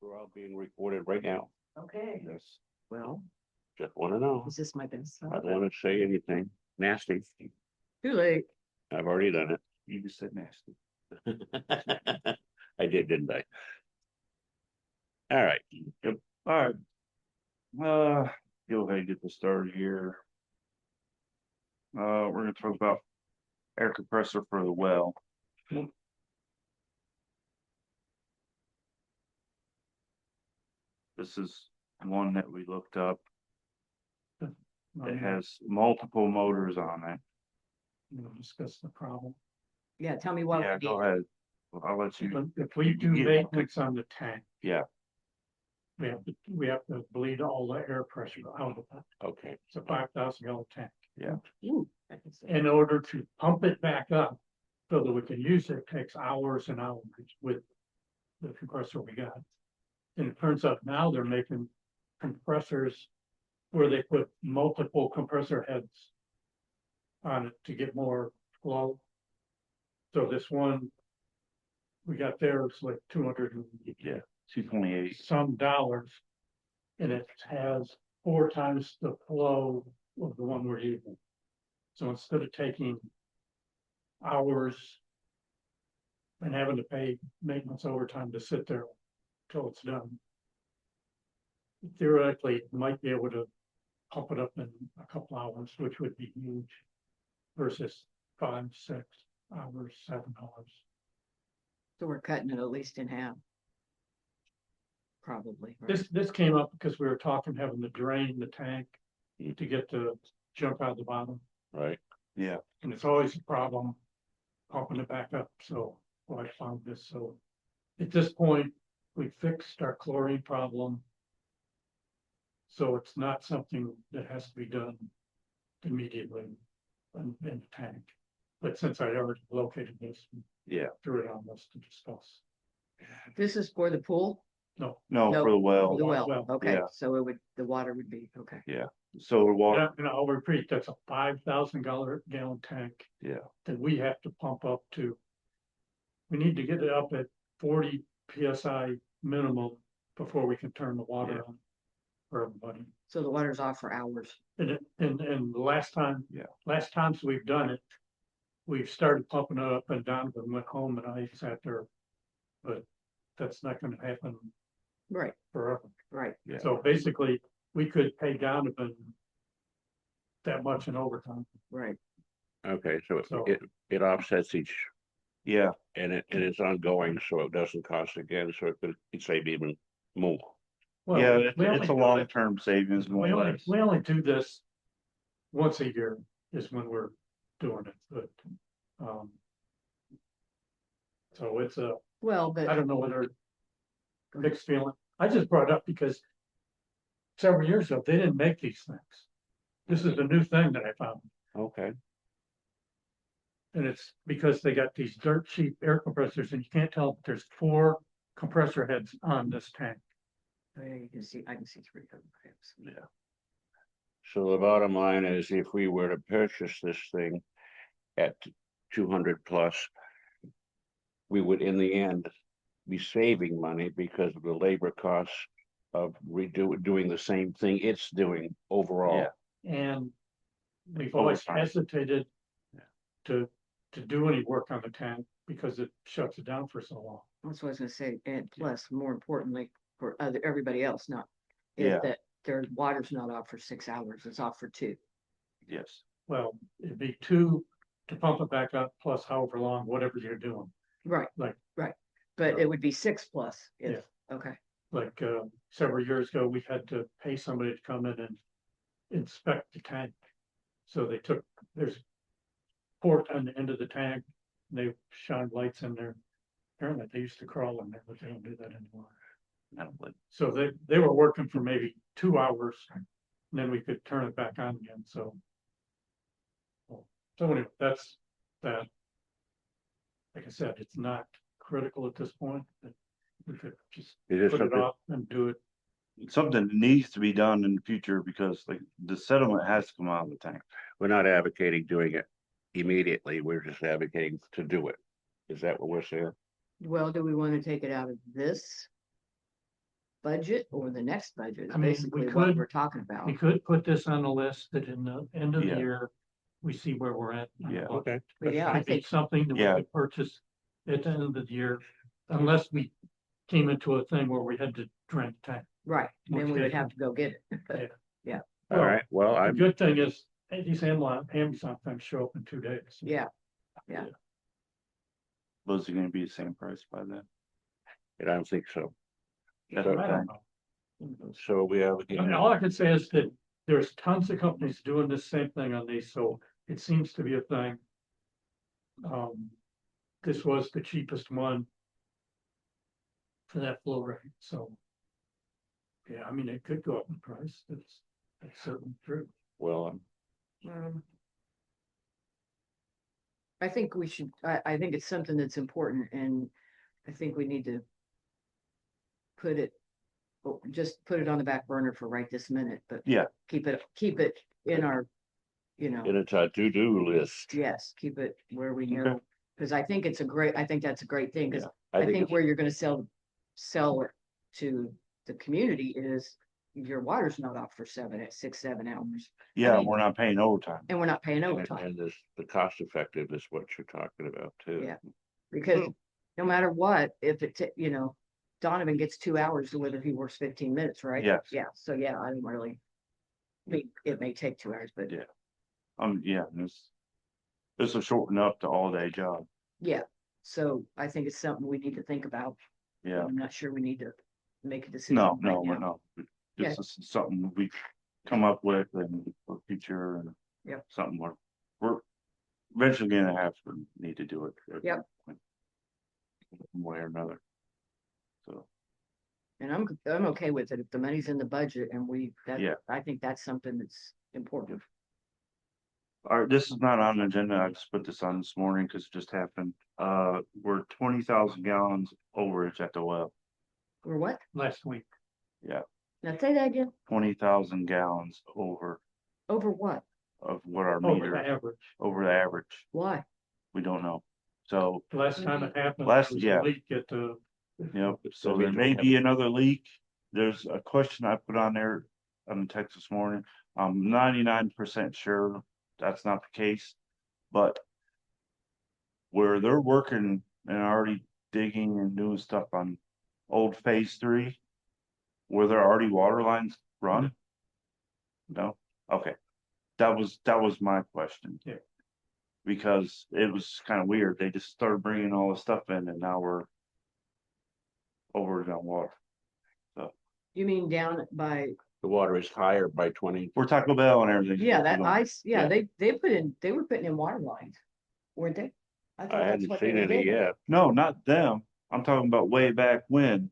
We're all being recorded right now. Okay, Yes, well, just want to know. is this my best? I don't want to say anything nasty. Too late. I've already done it. You just said nasty. I did, didn't I? All right. Yep. All right. Go ahead and get this started here. We're gonna talk about air compressor for the well. This is one that we looked up. It has multiple motors on it. We'll discuss the problem. Yeah, tell me what Yeah, we go need. ahead. Well, I'll let you. But if we do Yeah. maintenance on the tank, Yeah, we have to bleed all the air pressure out of it. Okay. It's a 5,000 gallon tank. Ooh, I can see. In order to pump it back up so that we can use it, takes hours and hours with the compressor we got. And it turns out now they're making compressors where they put multiple compressor heads on it to get more flow. So this one we got there, it's like 200 and yeah, 228. some dollars. And it has 4 times the flow of the one we're using. So instead of taking hours and having to pay maintenance overtime to sit there till it's done, theoretically, it might be able to pump it up in a couple hours, which would be huge, versus 5, 6 hours, 7 hours. So we're cutting it at least in half. Probably. Right? This came up because we were talking having to drain the tank to get the junk out of the bottom, Right. Yeah, and it's always a problem pumping it back up. So I found this. So at this point, we fixed our chlorine problem. So it's not something that has to be done immediately in the tank. But since I already located this, yeah. threw it on us to discuss. This is for the pool? No, No, No, for the well. The well, well, okay, yeah. so it would, the water would be, okay. So the water. and I'll repeat, that's a 5,000 gallon tank. Yeah. That we have to pump up to. We need to get it up at 40 PSI minimum before we can turn the water Yeah. on for everybody. So the water's off for hours. And the last time, Yeah. last times we've done it, we've started pumping it up and Donovan went home and I sat there. But that's not gonna happen Right, forever. right. Yeah. So basically, we could pay Donovan that much in overtime. Right. Okay. So So- it offsets each, Yeah, and it's ongoing, so it doesn't cost again. So it could save even more. Well, yeah, we only it's a do it- long-term savings, more or less. We only do this once a year is when we're doing it, but, so it's Well, I but don't know whether mixed feeling. I just brought it up because several years ago, they didn't make these things. This is a new thing that I found, Okay. and it's because they got these dirt cheap air compressors and you can't tell, but there's 4 compressor heads on this tank. oh, yeah, you can see, I can see 3 of them. Yeah. So the bottom line is, if we were to purchase this thing at 200 plus, we would in the end be saving money because of the labor costs of doing the same thing it's doing overall. Yeah. And we've always Overtime. hesitated Yeah. to do any work on the tank because it shuts it down for so long. That's what I was gonna say, and plus, more importantly, for everybody else, not, Yeah. is that their water's not off for 6 hours, it's off for 2. Yes. Well, it'd be 2 to pump it back up plus however long, whatever you're doing. Right, Like- right, but it would be 6 plus if, okay, Like several years ago, we had to pay somebody to come in and inspect the tank. So they took, there's port on the end of the tank, and they shine lights in there. Apparently they used to crawl in there, but they don't do that anymore. I don't believe- So they were working for maybe 2 hours, and then we could turn it back on again, so. So anyway, that's that. Like I said, it's not critical at this point, but we could just It is put it something, off and do it. Something that needs to be done in the future because like the settlement has to come out of the tank. we're not advocating doing it immediately. We're just advocating to do it. Is that what we're saying? well, do we wanna take it out of this? budget or the next budget is I mean, we basically what could- we're talking about. We could put this on the list that in the end of the Yeah. year, we see where we're at. on the Yeah. budget. Okay. But yeah, I It'd be think, something that we Yeah. could purchase at the end of the year, unless we came into a thing where we had to drain the tank. right, then we would Okay. have to go get it. All right, well, The I'm, good thing is, these Amazon things show up in 2 days. Yeah, Was it gonna be the same price by then? I don't think so. That's I okay. don't know. So we have, I mean, all I can say is that there's tons of companies doing the same thing on these, so it seems to be a thing. This was the cheapest one for that flow rate, so. Yeah, I mean, it could go up in price, that's certainly true. well, um, I think we should, I think it's something that's important and I think we need to just put it on the back burner for right this minute, but Yeah. keep it in our, you know, and it's a to-do list. yes, keep it where we Okay. know. Cause I think it's I think that's a great thing, cause I think it's- where you're gonna sell it to the community is your water's not off for 6, 7 hours. Yeah, mean- we're not paying overtime. And we're not paying And overtime, and this, the cost effective is what you're talking about too. Yeah. because no matter what, if you know, Donovan gets 2 hours to whether he works 15 minutes, right? Yes. Yeah, so yeah, I don't really. It may take 2 hours, but Yeah. Yeah, this will shorten up the all-day job. yeah, so I think it's something we need to think about. Yeah, I'm not sure we need to make a decision. no, right we're now. not. This is something we come up with and for future and. Yep. Something we're eventually gonna have to need to do it. at Yep. one point, one way or another. So, And I'm okay with it if the money's in the budget and Yeah. I think that's something that's important. all right, this is not on the agenda. I just put this on this morning because it just happened. We're 20,000 gallons overage at the well. Or what? Last week, Now say that again, 20,000 gallons over over what? of what our over the meter, average. over the average. Why? We don't know. So, Last time it happened. Last- there was yeah. a leak at the, yep, so That there means may we be another leak. There's a question I put on there on the text this morning. I'm 99% sure that's not the case, but where they're working and already digging and doing stuff on old phase 3, where there are already water lines run? No? Okay. That was my question. Yeah. Because it was kind of weird. They just started bringing all the stuff in and now we're over on water. You mean down by, The water is higher by 20. We're Taco Bell and everything. yeah, that you know. ice, yeah, Yeah. they were putting in water lines, weren't they? thought I that's hadn't what they seen were any doing. yet. No, not them. I'm talking about way back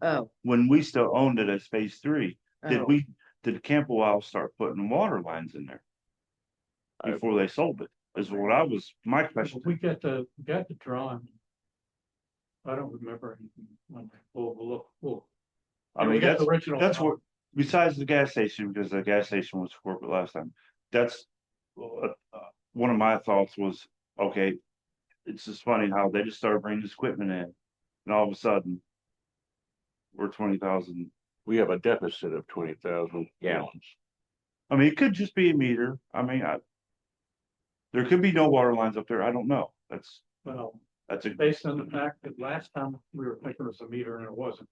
Oh, when we still owned it as phase 3. oh, Did Camp-A-Wyle start putting water lines in there I- before they sold it? Is what I was, my question. we got the drawing. I don't remember anything. We'll. I we mean, got the original. that's drawing. what, besides the gas station, because the gas station was corporate last time, that's one of my thoughts was, okay, it's just funny how they just started bringing this equipment in, and all of a sudden, we're 20,000. We have a deficit of 20,000 gallons. I mean, it could just be a meter. I mean, there could be no water lines up there. I don't know. Well, That's a, based on the fact that last time we were thinking it was a meter and it wasn't,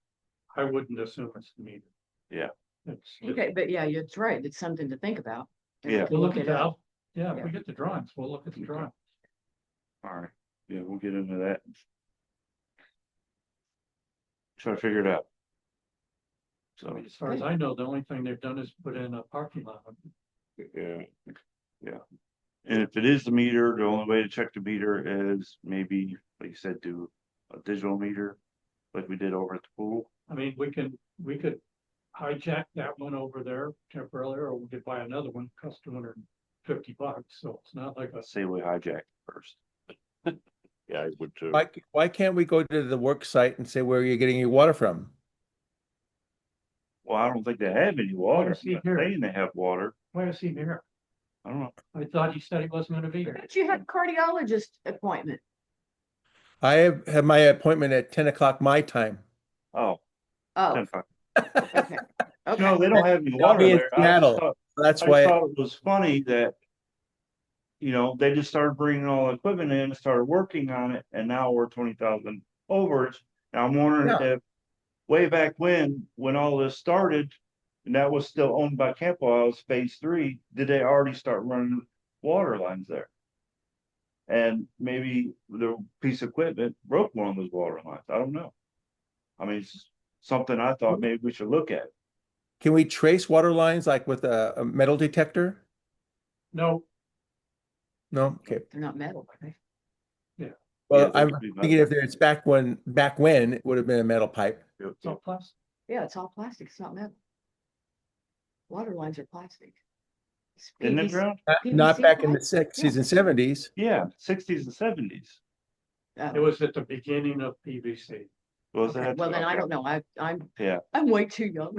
I wouldn't assume it's the meter. Yeah. It's. okay, but yeah, it's right, it's something to think about. and we Yeah. can We'll look at it up. that. Yeah, if Yeah. we get the drawings, we'll look at the drawing. all right. Yeah, we'll get into that. Try to figure it out. I So, mean, as far as I know, the only thing they've done is put in a parking lot. Yeah, and if it is the meter, the only way to check the meter is maybe, like you said, do a digital meter like we did over at the pool. I mean, we could hijack that one over there temporarily, or we could buy another one, cost $250, so it's not like a. Let's say we hijack it first. yeah, I would too. Why can't we go to the work site and say where you're getting your water from? Well, I don't think they have any water. Let's see I'm here. saying they have water. Why is he here? I don't know. I thought he said he wasn't gonna be here. But you had a cardiologist appointment. I have my appointment at 10 o'clock my time. Oh, Oh, 10 o'clock. Okay, No, okay, they don't have any I'll water be in there. I just Seattle. thought, That's I why, just thought it was funny that, they just started bringing all the equipment in and started working on it, and now we're 20,000 overage. Now I'm wondering Yeah. if way back when all this started, and that was still owned by Camp-A-Wyle, phase 3, did they already start running water lines there? And maybe the piece of equipment broke one of those water lines. I don't know. I mean, it's something I thought maybe we should look at. can we trace water lines like with a metal detector? No, No? Okay. they're not metal, are they? Well, Yeah, they I'm could be thinking metal. if it's back when it would have been a metal pipe. it's all plastic. Yeah, it's all plastic, it's not metal. Water lines are plastic. It's In the PVC ground? Not PVC back in the pipe? 60s and 70s. Yeah, 60s and 70s. It was at the beginning of PVC. Was Okay, that? well, then I Okay. don't know, I'm Yeah. I'm way too young.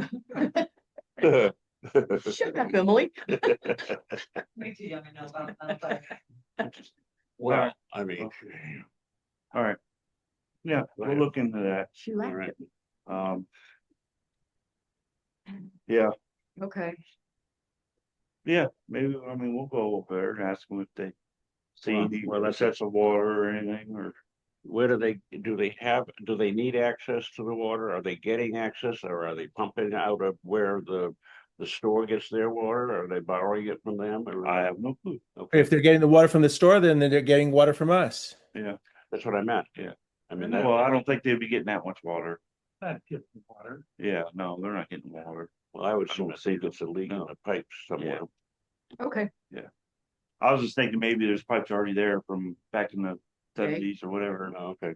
Shut up, Emily. Me too young to know about that, but Well, I mean, All right. Yeah, we'll look into that. She all laughed right. at me. Yeah, Okay, yeah, maybe, I mean, we'll go over there and ask them if they see Well, any well, that's- sets of water or anything, or, where do they need access to the water? Are they getting access, or are they pumping out of where the store gets their water? Are they borrowing it from them? Or I have no clue. Okay, If they're getting the water from the store, then they're getting water from us. Yeah, that's what I meant. Yeah. I mean, well, I don't think they'd be getting that much water. I'd give them water. Yeah, no, they're not getting water. well, I would I assume don't think see it's illegal in the pipes somewhere. okay, I was just thinking maybe there's pipes already there from back in the Okay. 70s or whatever. Oh, okay,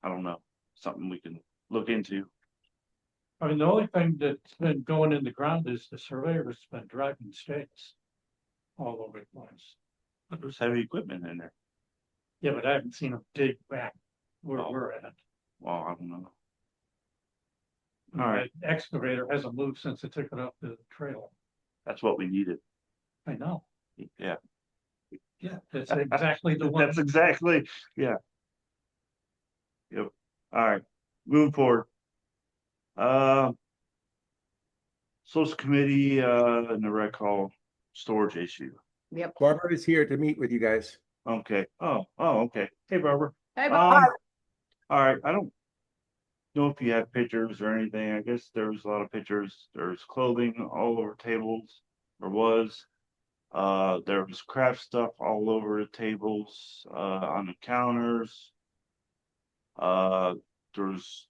I don't know. Something we can look into. I mean, the only thing that's been going in the ground is the surveyor's been driving stakes all over the place. But there's heavy equipment in there. Yeah, but I haven't seen them dig back where Oh. we're at. Well, I don't know. The All right. excavator hasn't moved since it took it up the trail. That's what we needed. I know. Yeah. Yeah, that's exactly the one. That's exactly, yeah. Yep. All right, moving forward. Social committee, and the rec hall storage issue. yep. Barbara is here to meet with you guys. Okay, oh, okay. Hey, Barbara. Hey, Bob. All right, I don't know if you have pictures or anything. I guess there was a lot of pictures. There's clothing all over tables, or was. There was craft stuff all over the tables, on the counters. There's,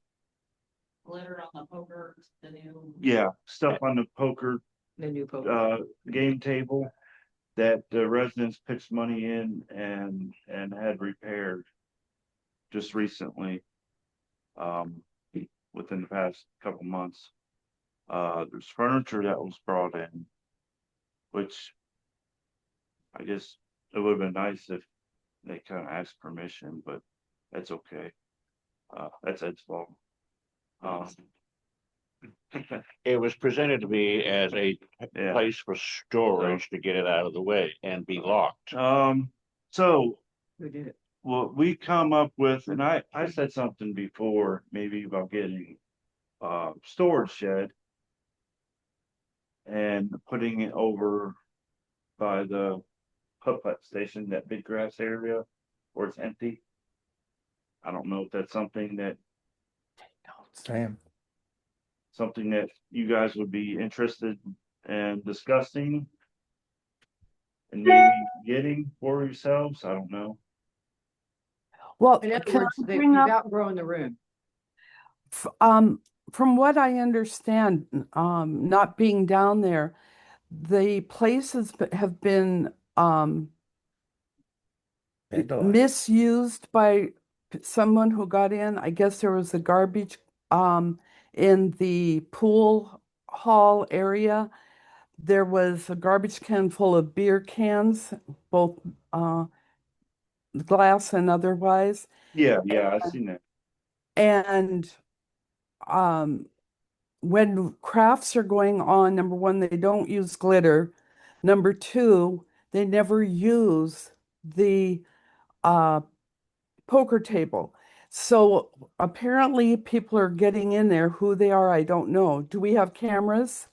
glitter on the poker, the new. yeah, stuff on the poker, The new poker. game table that the residents pitched money in and had repaired just recently, within the past couple months. There's furniture that was brought in, which I guess it would have been nice if they kind of asked permission, but that's okay. That's Ed's fault. it was presented to me as a Yeah. place for storage to get it out of the way and be locked. So Who did it? what we come up with, and I said something before, maybe about getting storage shed and putting it over by the putt-putt station, that big grass area where it's empty. I don't know if that's something that Sam. you guys would be interested in discussing and maybe getting for yourselves. I don't know. Well, In other can words, I you've bring up, outgrown the room. from what I understand, not being down there, the places have been Vandalized. misused by someone who got in. I guess there was a garbage in the pool hall area. There was a garbage can full of beer cans, both glass and otherwise. Yeah, I seen that. And when crafts are going on, number one, they don't use glitter. Number two, they never use the poker table. So apparently people are getting in there. Who they are, I don't know. Do we have cameras?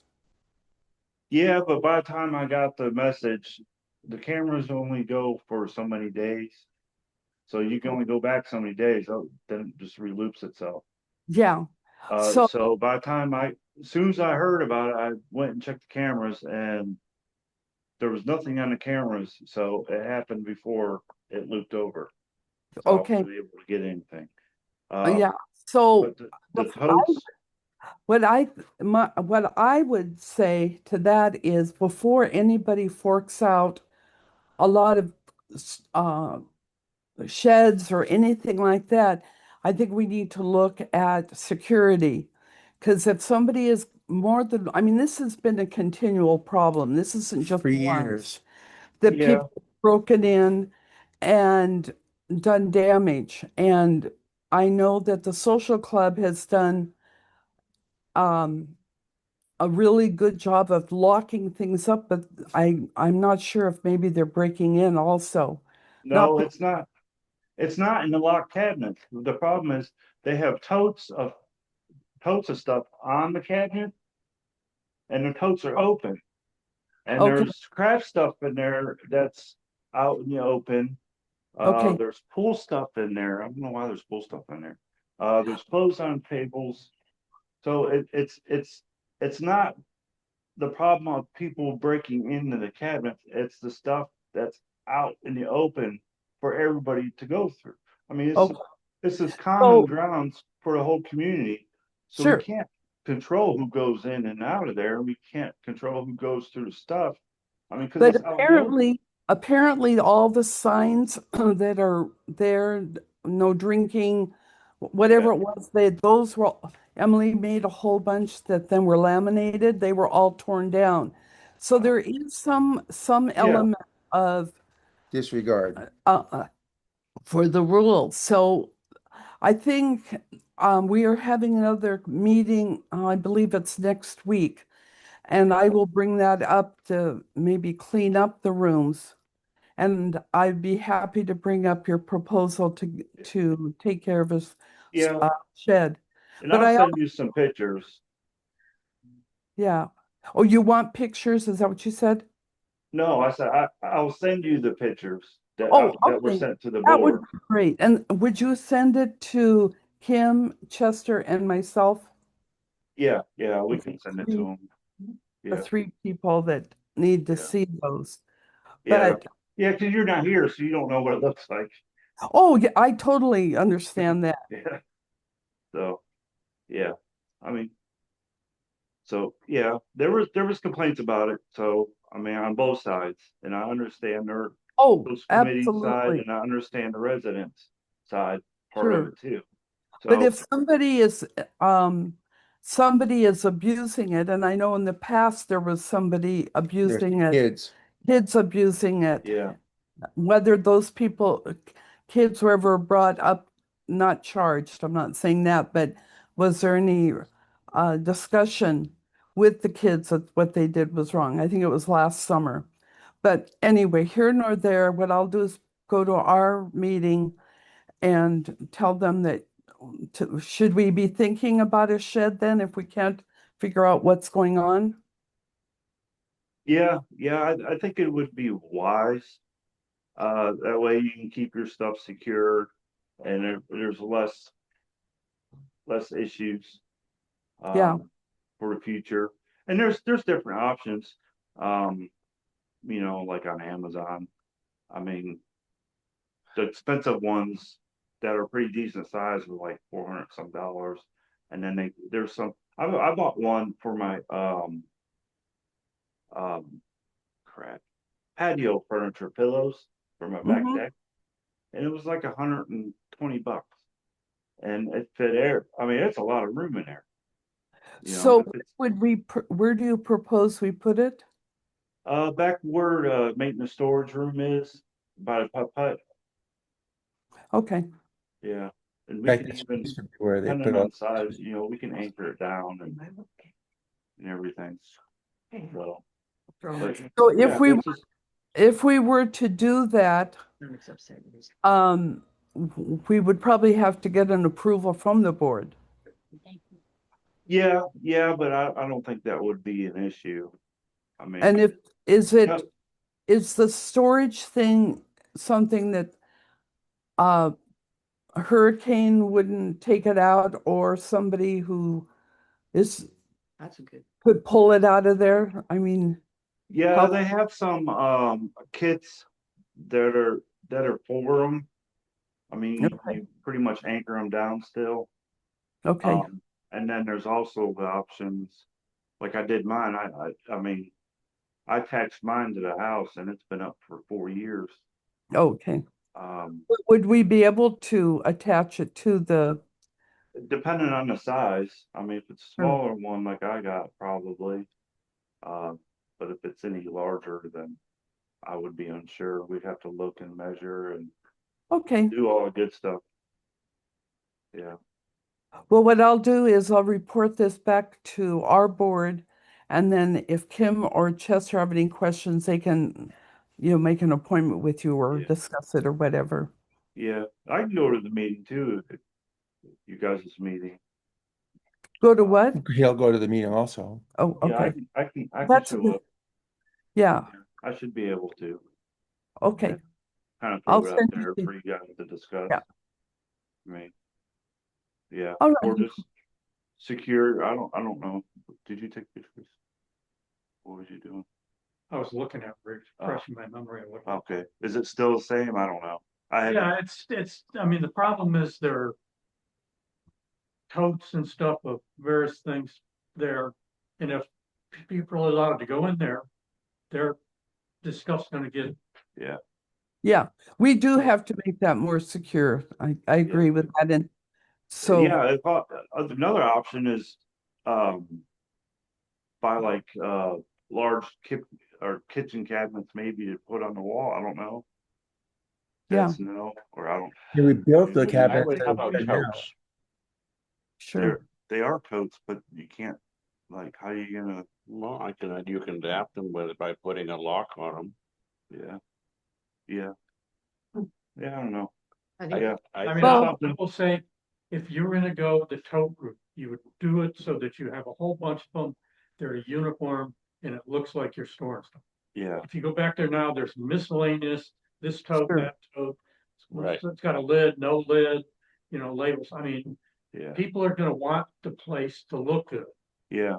Yeah, but by the time I got the message, the cameras only go for so many days. So you can only go back so many days, then it just reloops itself. Yeah. So, So by the time as soon as I heard about it, I went and checked the cameras and there was nothing on the cameras. So it happened before it looped over. So I okay. wasn't able to get anything. Yeah. So But the totes, what I would say to that is before anybody forks out a lot of uh, sheds or anything like that, I think we need to look at security. Because if somebody is more than, I mean, this has been a continual problem. This isn't just For once years. that yeah, people have broken in and done damage. And I know that the social club has done um, a really good job of locking things up, but I'm not sure if maybe they're breaking in also. Not, no, it's not. It's not in the locked cabinet. The problem is they have totes of stuff on the cabinet and the totes are open. And okay, there's craft stuff in there that's out in the open. okay. There's pool stuff in there. I don't know why there's pool stuff in there. There's clothes on tables. So it's not the problem of people breaking into the cabinets. It's the stuff that's out in the open for everybody to go through. I mean, Okay. this is common So, grounds for the whole community. So we sure. can't control who goes in and out of there. We can't control who goes through the stuff. I mean, because But it's out in the open. apparently all the signs that are there, no drinking, Yeah. whatever it was, those were, Emily made a whole bunch that then were laminated. They were all torn down. So Uh, there is some yeah. element of Disregard. uh, uh, for the rules. So I think we are having another meeting, I believe it's next week, and I will bring that up to maybe clean up the rooms. And I'd be happy to bring up your proposal to take care of his Yeah. shed. And But I'll I, send you some pictures. yeah. Oh, you want pictures? Is that what you said? No, I said I'll send you the pictures Oh, that were okay. sent to the That would board. be great. And would you send it to Kim, Chester, and myself? Yeah, yeah, we The can send it to three, them. the Yeah, three people that need to yeah, see those. yeah, But yeah. Because you're not here, so you don't know what it looks like. oh, yeah, I totally understand that. Yeah. So yeah, I mean, so yeah, there was complaints about it. So I mean, on both sides, and I understand their Oh, those committee side, absolutely. and I understand the residents side part of Sure. it too. But So if um somebody is abusing it, and I know in the past there was somebody There's abusing it, kids. kids abusing it, yeah, whether those people, kids were ever brought up, not charged, I'm not saying that, but was there any discussion with the kids that what they did was wrong? I think it was last summer. But anyway, here nor there, what I'll do is go to our meeting and tell them that should we be thinking about a shed then if we can't figure out what's going on? yeah, yeah. I think it would be wise. That way you can keep your stuff secure and there's less issues Yeah. for the future. And there's different options. Um, like on Amazon. I mean, the expensive ones that are pretty decent size were like 400 some dollars. And then there's some I bought one for my um crap patio furniture pillows for my back Hmm. deck, and it was like $120. And it fit air. I mean, it's a lot of room in there. So It's where do you propose we put it? back where maintenance storage room is by the putt putt. Okay. Yeah, and we Right, could that's even, used to be where they depending put all. on size, we can anchor it down and everything. So, but So yeah, it's just if we were to do that, um, we would probably have to get an approval from the board. Yeah, but I don't think that would be an issue. I mean. And if, is Yep. it, is the storage thing something that a hurricane wouldn't take it out, or somebody who is, That's a good. could pull it out of there? I mean, Yeah, How- they have some kits that are for them. I mean, Okay. you pretty much anchor them down still. okay, And then there's also the options, like I did mine. I mean, I attached mine to the house and it's been up for 4 years. okay. Um, Would we be able to attach it to the, depending on the size. I mean, if it's a Sure. smaller one like I got, probably. But if it's any larger, then I would be unsure. We'd have to look and measure and okay. do all the good stuff. Yeah, Well, what I'll do is I'll report this back to our board, and then if Kim or Chester have any questions, they can, make an appointment with you or Yeah. discuss it or whatever. yeah. I can go to the meeting too, if you guys' meeting. Go to what? He'll go to the meeting also. Oh, Yeah, okay. I can That's show good. up. Yeah, I should be able to okay. kind of I'll throw it out send you there the- for you guys to discuss. Yeah. I mean, yeah, All or right. just secure. I don't know. Did you take pictures? What was you doing? I was looking at, refreshing my memory of what. Okay, is it still the same? I don't know. I haven't. Yeah, I mean, the problem is there are totes and stuff of various things there. And if people are allowed to go in there, they're just gonna get, Yeah, we do have to make that more secure. I agree with that. And so, Yeah, another option is buy like large kitchen cabinets maybe to put on the wall. I don't know. Yeah. That's no, or I don't. Yeah, we built the I I cabinet. would, how about totes? sure. They are totes, but you can't, like, how are you gonna, Well, you can adapt them by putting a lock on them. yeah. Yeah, I don't know. I think Yeah, I mean, think Well- I will say, if you're gonna go the tote route, you would do it so that you have a whole bunch of them. They're uniform and it looks like you're storing stuff. yeah, If you go back there now, there's miscellaneous, this tote, Sure. that tote. Right. It's got a lid, no lid, labels. I mean, yeah, people are gonna want the place to look good. yeah,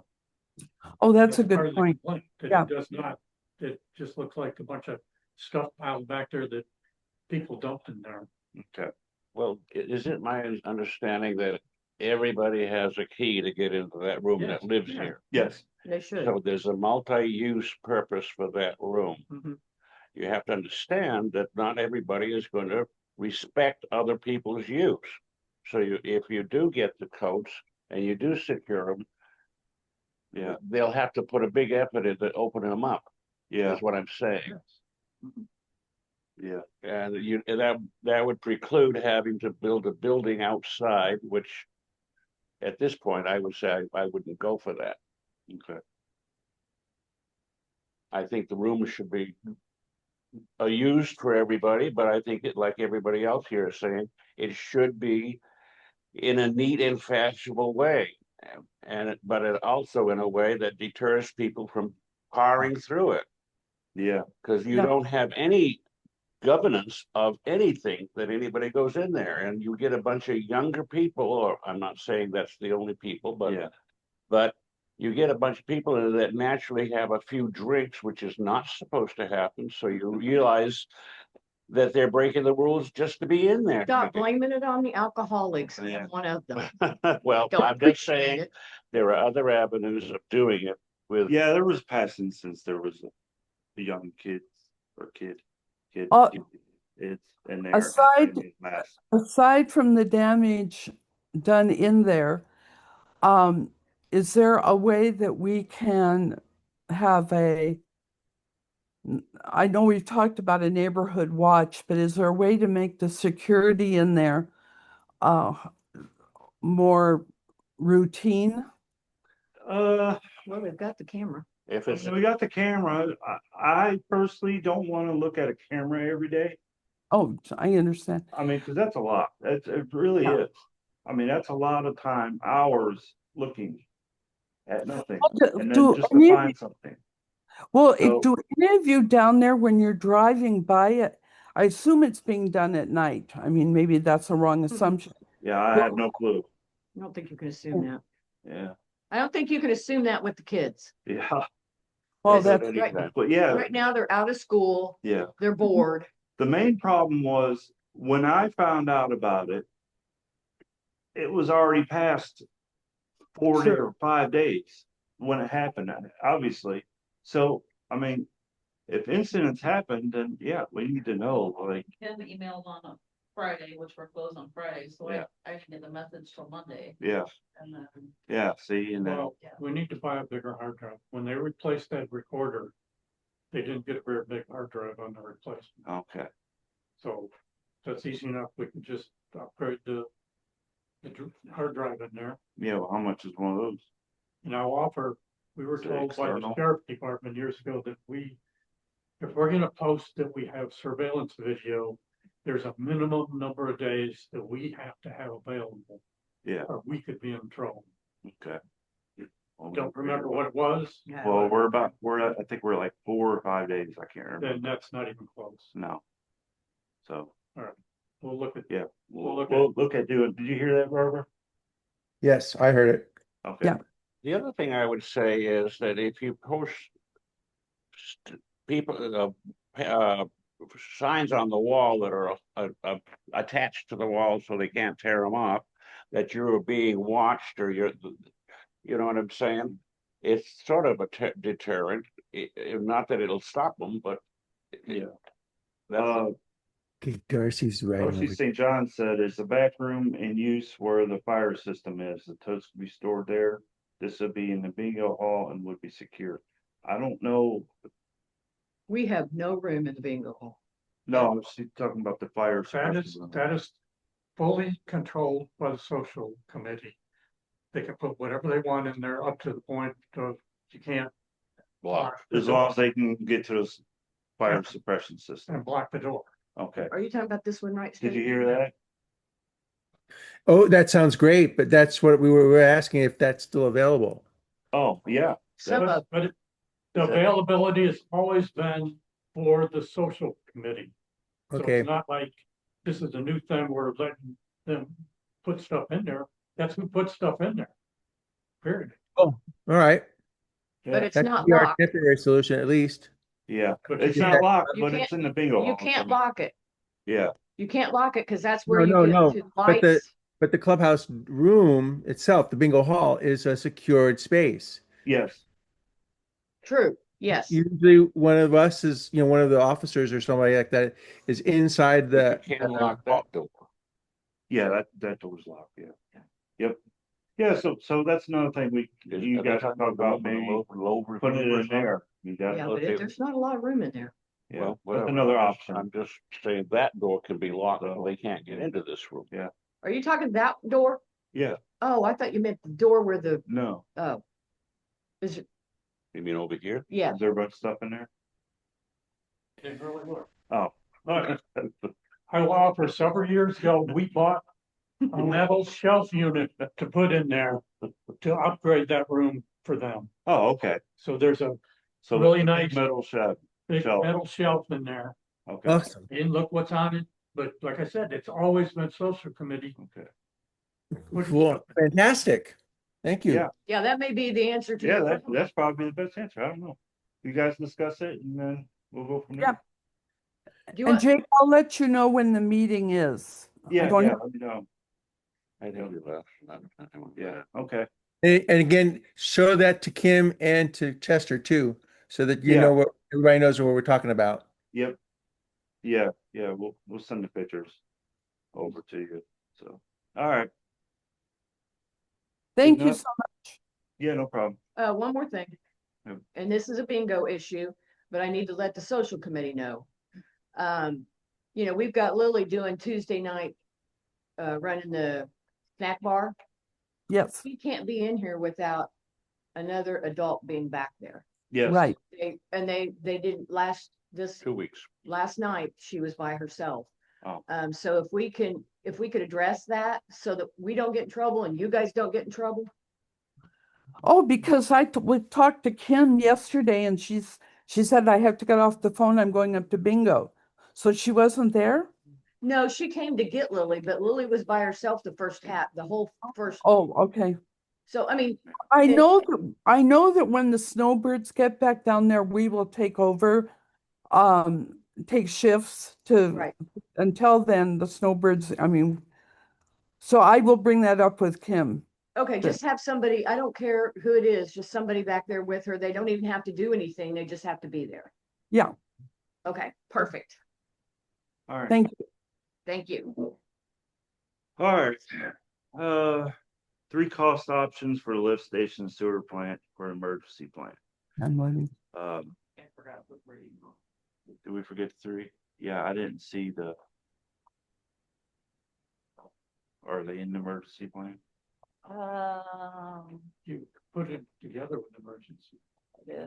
Oh, that's a part good of the point. complaint, that Yeah. it does not, it just looks like a bunch of stuff piled back there that people dumped in there. okay. Well, is it my understanding that everybody has a key to get into that room that Yes, lives yeah. here? Yes, they should. So there's a multi-use purpose for that room. Mhm. You have to understand that not everybody is going to respect other people's use. So if you do get the codes and you do secure them, yeah, they'll have to put a big effort into opening them up, yeah, is what I'm saying. Yes. yeah, And that would preclude having to build a building outside, which at this point, I would say I wouldn't go for that. okay, I think the rooms should be used for everybody, but I think it, like everybody else here is saying, it should be in a neat and fashionable way. But it also in a way that deters people from powering through it, yeah, because you Yeah. don't have any governance of anything that anybody goes in there, and you get a bunch of younger people, or I'm not saying that's the only people, yeah, but you get a bunch of people in there that naturally have a few drinks, which is not supposed to happen. So you realize that they're breaking the rules just to be in there. Stop blaming it on the alcoholics. Yeah. I'm one of them. Well, Don't I'm just appreciate saying it. there are other avenues of doing it with. yeah. There was past instance. There was a young kid or kid, Uh, it's in there. aside- in his mask. Aside from the damage done in there, is there a way that we can have I know we've talked about a neighborhood watch, but is there a way to make the security in there more routine? Well, we've got the camera. If it's So we got the camera. I personally don't want to look at a camera every day. Oh, I understand. I mean, cause that's a lot. It really Yeah. is. I mean, that's a lot of time, hours looking at nothing Do- and then do just to any of find you- something. Well, So- do any of you down there when you're driving by it, I assume it's being done at night. I mean, maybe that's a wrong assumption. Yeah, I have no clue. I don't think you can assume that. Yeah, I don't think you can assume that with the kids. yeah, Well, Yes, that's, right, but yeah, right now they're out of school, yeah. they're bored. The main problem was when I found out about it, it was already past 40 or 5 days when it happened, obviously. So, I mean, if incidents happen, then yeah, we need to know, like, Kim emailed on a Friday, which we're closed on Friday, so Yeah. I didn't get the message till Monday. yeah, And then, yeah, see, and then, Well, Yeah. we need to buy a bigger hard drive. When they replaced that recorder, they didn't get a very big hard drive on the replacement. okay, So that's easy enough. We can just upgrade the hard drive in there. yeah, well, how much is one of those? And I'll offer, we were Is it told by the external? sheriff department years ago that if we're gonna post that we have surveillance video, there's a minimum number of days that we have to have available, Yeah, or we could be in trouble. okay. Well, Don't remember what it was, Yeah. Well, I think we're like 4 or 5 days, I can't remember, then that's not even close. no. So, We'll look at, yeah, We'll we'll look look at doing, did you hear that, Barbara? Yes, I heard it. Okay. Yeah. The other thing I would say is that if you post people, signs on the wall that are attached to the wall so they can't tear them off, that you're being watched or you know what I'm saying? It's sort of a deterrent, not that it'll stop them, but Yeah. that's, Okay, Darcy's writing. Darcy over- St. John said, is the back room in use where the fire system is? The totes can be stored there. This would be in the bingo hall and would be secure. I don't know. We have no room in the bingo hall. No, I'm talking about the fire. that is fully controlled by the social committee. They can put whatever they want in there up to the point of you can't block. As long as they can get to this fire suppression system. and block the door. Okay. Are you talking about this one, right? Did Steve? you hear that? Oh, that sounds great, but that's what we were asking if that's still available. Oh, yeah. Some of, But the Is that- availability has always been for the social committee. So Okay. it's not like this is a new thing, we're letting them put stuff in there. That's who puts stuff in there. Period. All right. but it's That not could be our locked. temporary solution at least. Yeah, But it's you not can't- locked, you but it's in the bingo hall. You can't lock it. Yeah, You can't lock it because that's where No, you no, get no, to but lights. But the clubhouse room itself, the bingo hall, is a secured space. yes, True, yes. Usually one of us is, one of the officers or somebody like that is inside the. You can't lock that door. yeah, that door's locked, yeah. Yep. Yeah, so that's another thing you guys talk about maybe putting it in there. You got Yeah, it. but there's not a lot of room in there. Yeah, Well, that's whatever. another option. I'm just saying that door can be locked, so they can't get into this room. Yeah. Are you talking that door? Yeah, Oh, I thought you meant the door where the, no, oh. Is it, You mean over here? yeah, is there a bunch of stuff in there? Didn't really work. Oh. I offer several years ago, we bought a metal shelf unit to put in there to upgrade that room for them. Oh, okay, So there's a so. Really big nice. Metal shed, big Shelf. metal shelf in there. okay, Awesome. And look what's on it. But like I said, it's always been social committee. okay. putting Cool. stuff in. Fantastic. Thank you. Yeah. yeah, that may be the answer to. Yeah, your that's question. probably the best answer. I don't know. You guys discuss it and then we'll go from there. Do you and want, Jake, I'll let you know when the meeting is. I Yeah, don't yeah, have- let me know. I think you left. Yeah, okay. And again, show that to Kim and to Chester too, so that you Yeah. know what everybody knows what we're talking about. Yep. Yeah, we'll send the pictures over to you. So, all right. Thank you enough. so Yeah, no problem. one more thing. Yeah. And this is a bingo issue, but I need to let the social committee know. We've got Lily doing Tuesday night, running the snack bar. Yes, She can't be in here without another adult being back there. Yes. right. They didn't 2 weeks. last night, she was by herself. Oh. So if we could address that so that we don't get in trouble and you guys don't get in trouble. Oh, because we talked to Kim yesterday and she said I have to get off the phone. I'm going up to bingo. So she wasn't there? No, she came to get Lily, but Lily was by herself the first the whole first. Oh, okay. So, I mean, I It- know that when the snowbirds get back down there, we will take over, take shifts to, right. until then, the snowbirds, I mean, so I will bring that up with Kim. Okay, Good. just have somebody, I don't care who it is, just somebody back there with her. They don't even have to do anything. They just have to be there. Yeah, Okay, perfect. All right. thank you. Thank you. All right. 3 cost options for lift station sewer plant for emergency plant. I'm waiting. Did we forget 3? Yeah, I didn't see the. Are they in the emergency plan? You put it together with emergency. Yeah.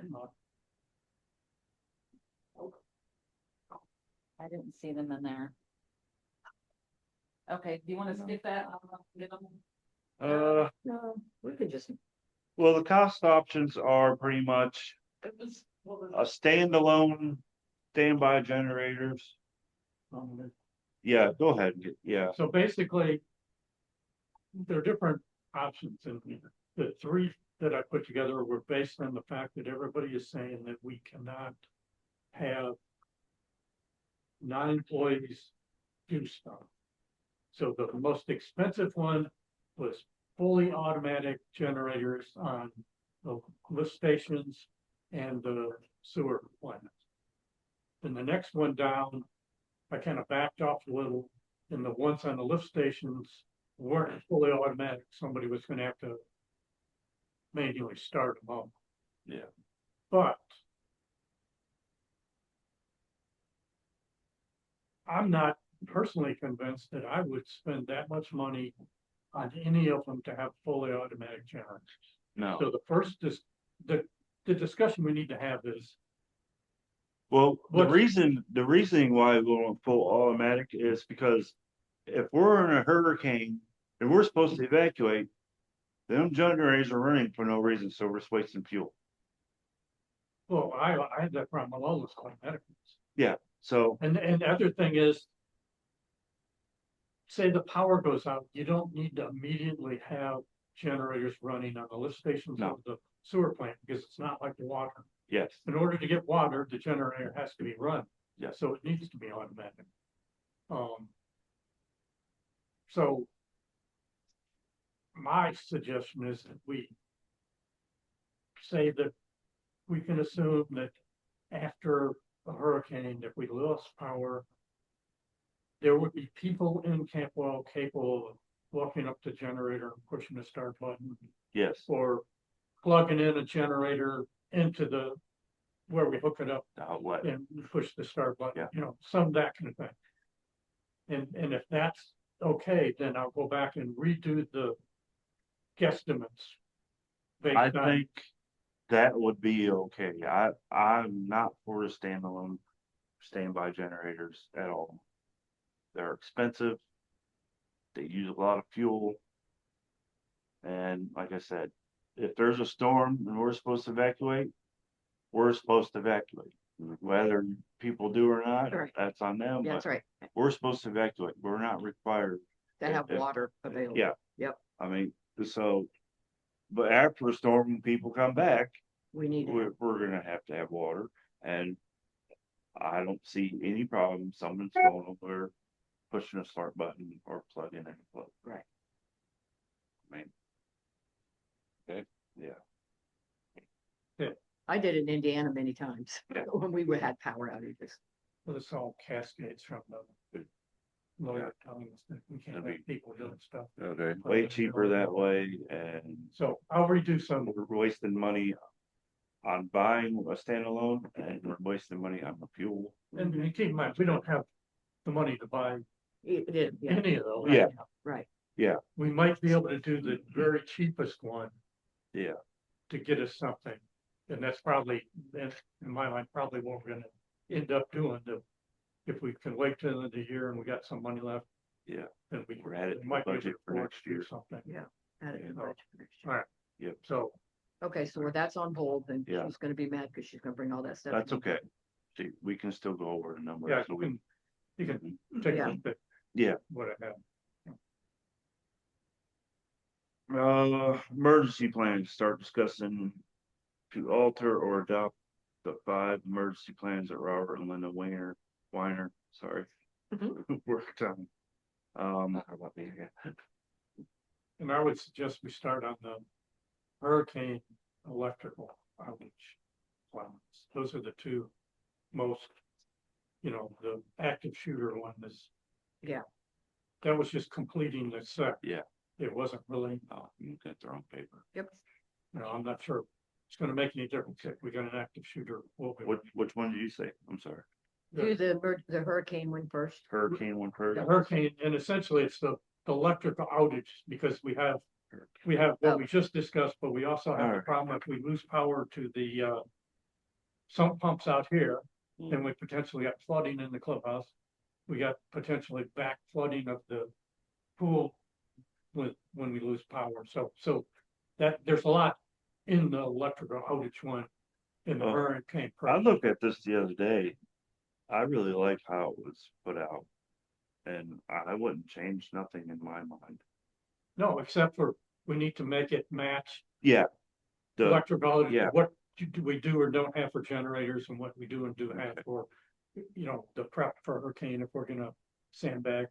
I didn't see them in there. Okay, do you want to skip that? Get them? No, we could just, Well, the cost options are pretty much a standalone standby generators. Yeah, go ahead. Yeah, So basically, there are different options, and the 3 that I put together were based on the fact that everybody is saying that we cannot have non-employees do stuff. So the most expensive one was fully automatic generators on the lift stations and the sewer plants. Then the next one down, I kind of backed off a little, and the ones on the lift stations weren't fully automatic. Somebody was gonna have to manually start them up. yeah. But I'm not personally convinced that I would spend that much money on any of them to have fully automatic generators. No. So the first is, the discussion we need to have is, Well, What's- the reasoning why we want full automatic is because if we're in a hurricane and we're supposed to evacuate, them generators are running for no reason, so we're just wasting fuel. well, I had that problem alone with automatic ones. Yeah, so, And the other thing is, say the power goes out, you don't need to immediately have generators running on the lift stations No. or the sewer plant, because it's not like the water. yes, In order to get water, the generator has to be run. Yes. So it needs to be automatic. So my suggestion is that we say that we can assume that after a hurricane, if we lost power, there would be people in Camp-A-Wyle capable of walking up to the generator and pushing the start button, yes, or plugging in a generator into where we hook it up the outlet, and push the start button, Yeah. you know, some of that kind of thing. And if that's okay, then I'll go back and redo the guesstimates. I Based on, think that would be okay. I'm not for the standalone standby generators at all. They're expensive. They use a lot of fuel. And like I said, if there's a storm and we're supposed to evacuate, we're supposed to evacuate. Whether people do or not, Right. that's on them, that's but right, we're supposed to evacuate. We're not required. to have if- water available. Yeah. Yep. I mean, so, but after a storm, when people come back, We need to we're gonna have to have water, and I don't see any problem, someone's going over, pushing a start button or plugging in a plug. Right. I mean. Okay, yeah, I did it in Indiana many times Yeah. when we had power outages. well, it's all cascades from the lawyer telling us that we can't That'd have people doing stuff. Okay. way cheaper that way, and So I'll redo some, we're wasting money on buying a standalone, and we're wasting money on the fuel. and keep in mind, we don't have the money to buy It is, yeah, any of those. Yeah. right. We might be able to do the very cheapest one Yeah, to get us something. And that's probably, in my mind, probably what we're gonna end up doing to if we can wait till the end of the year and we got some money left, Yeah, then we we're added to the might be able budget to for afford next to do year. something. Yeah. Add it in the Yeah. budget for next year. All right. Yep. So, Okay, so that's on hold, and Yeah. she's gonna be mad because she's gonna bring all that stuff. that's in. okay. See, we can still go over the numbers. yeah, so we, you can take a Yeah. look at yeah. what I have. Emergency plans, start discussing to alter or adopt the 5 emergency plans that Robert and Linda Weiner, sorry, worked on. How about me? Yeah. And I would suggest we start on the hurricane electrical outage plans. Those are the two most, the active shooter one is. Yeah. That was just completing the set. Yeah. It wasn't really, Oh, you got the wrong paper. Yep. I'm not sure it's gonna make any difference if we got an active shooter. We'll be- Which one did you say? I'm sorry. Do the hurricane one first. Hurricane one first? The hurricane, and essentially it's the electrical outage because we have what we just discussed, but we also have the Alright. problem if we lose power to the sump pumps out here, then we potentially got flooding in the clubhouse. We got potentially back flooding of the pool when we lose power. So that there's a lot in the electrical outage one in the Oh, hurricane. I looked at this the other day. I really like how it was put out. And I wouldn't change nothing in my mind. No, except for we need to make it match Yeah. The, electrical outage, yeah. what do we do or don't have for generators and what we do and do have Okay. for, the prep for hurricane if we're gonna sandbag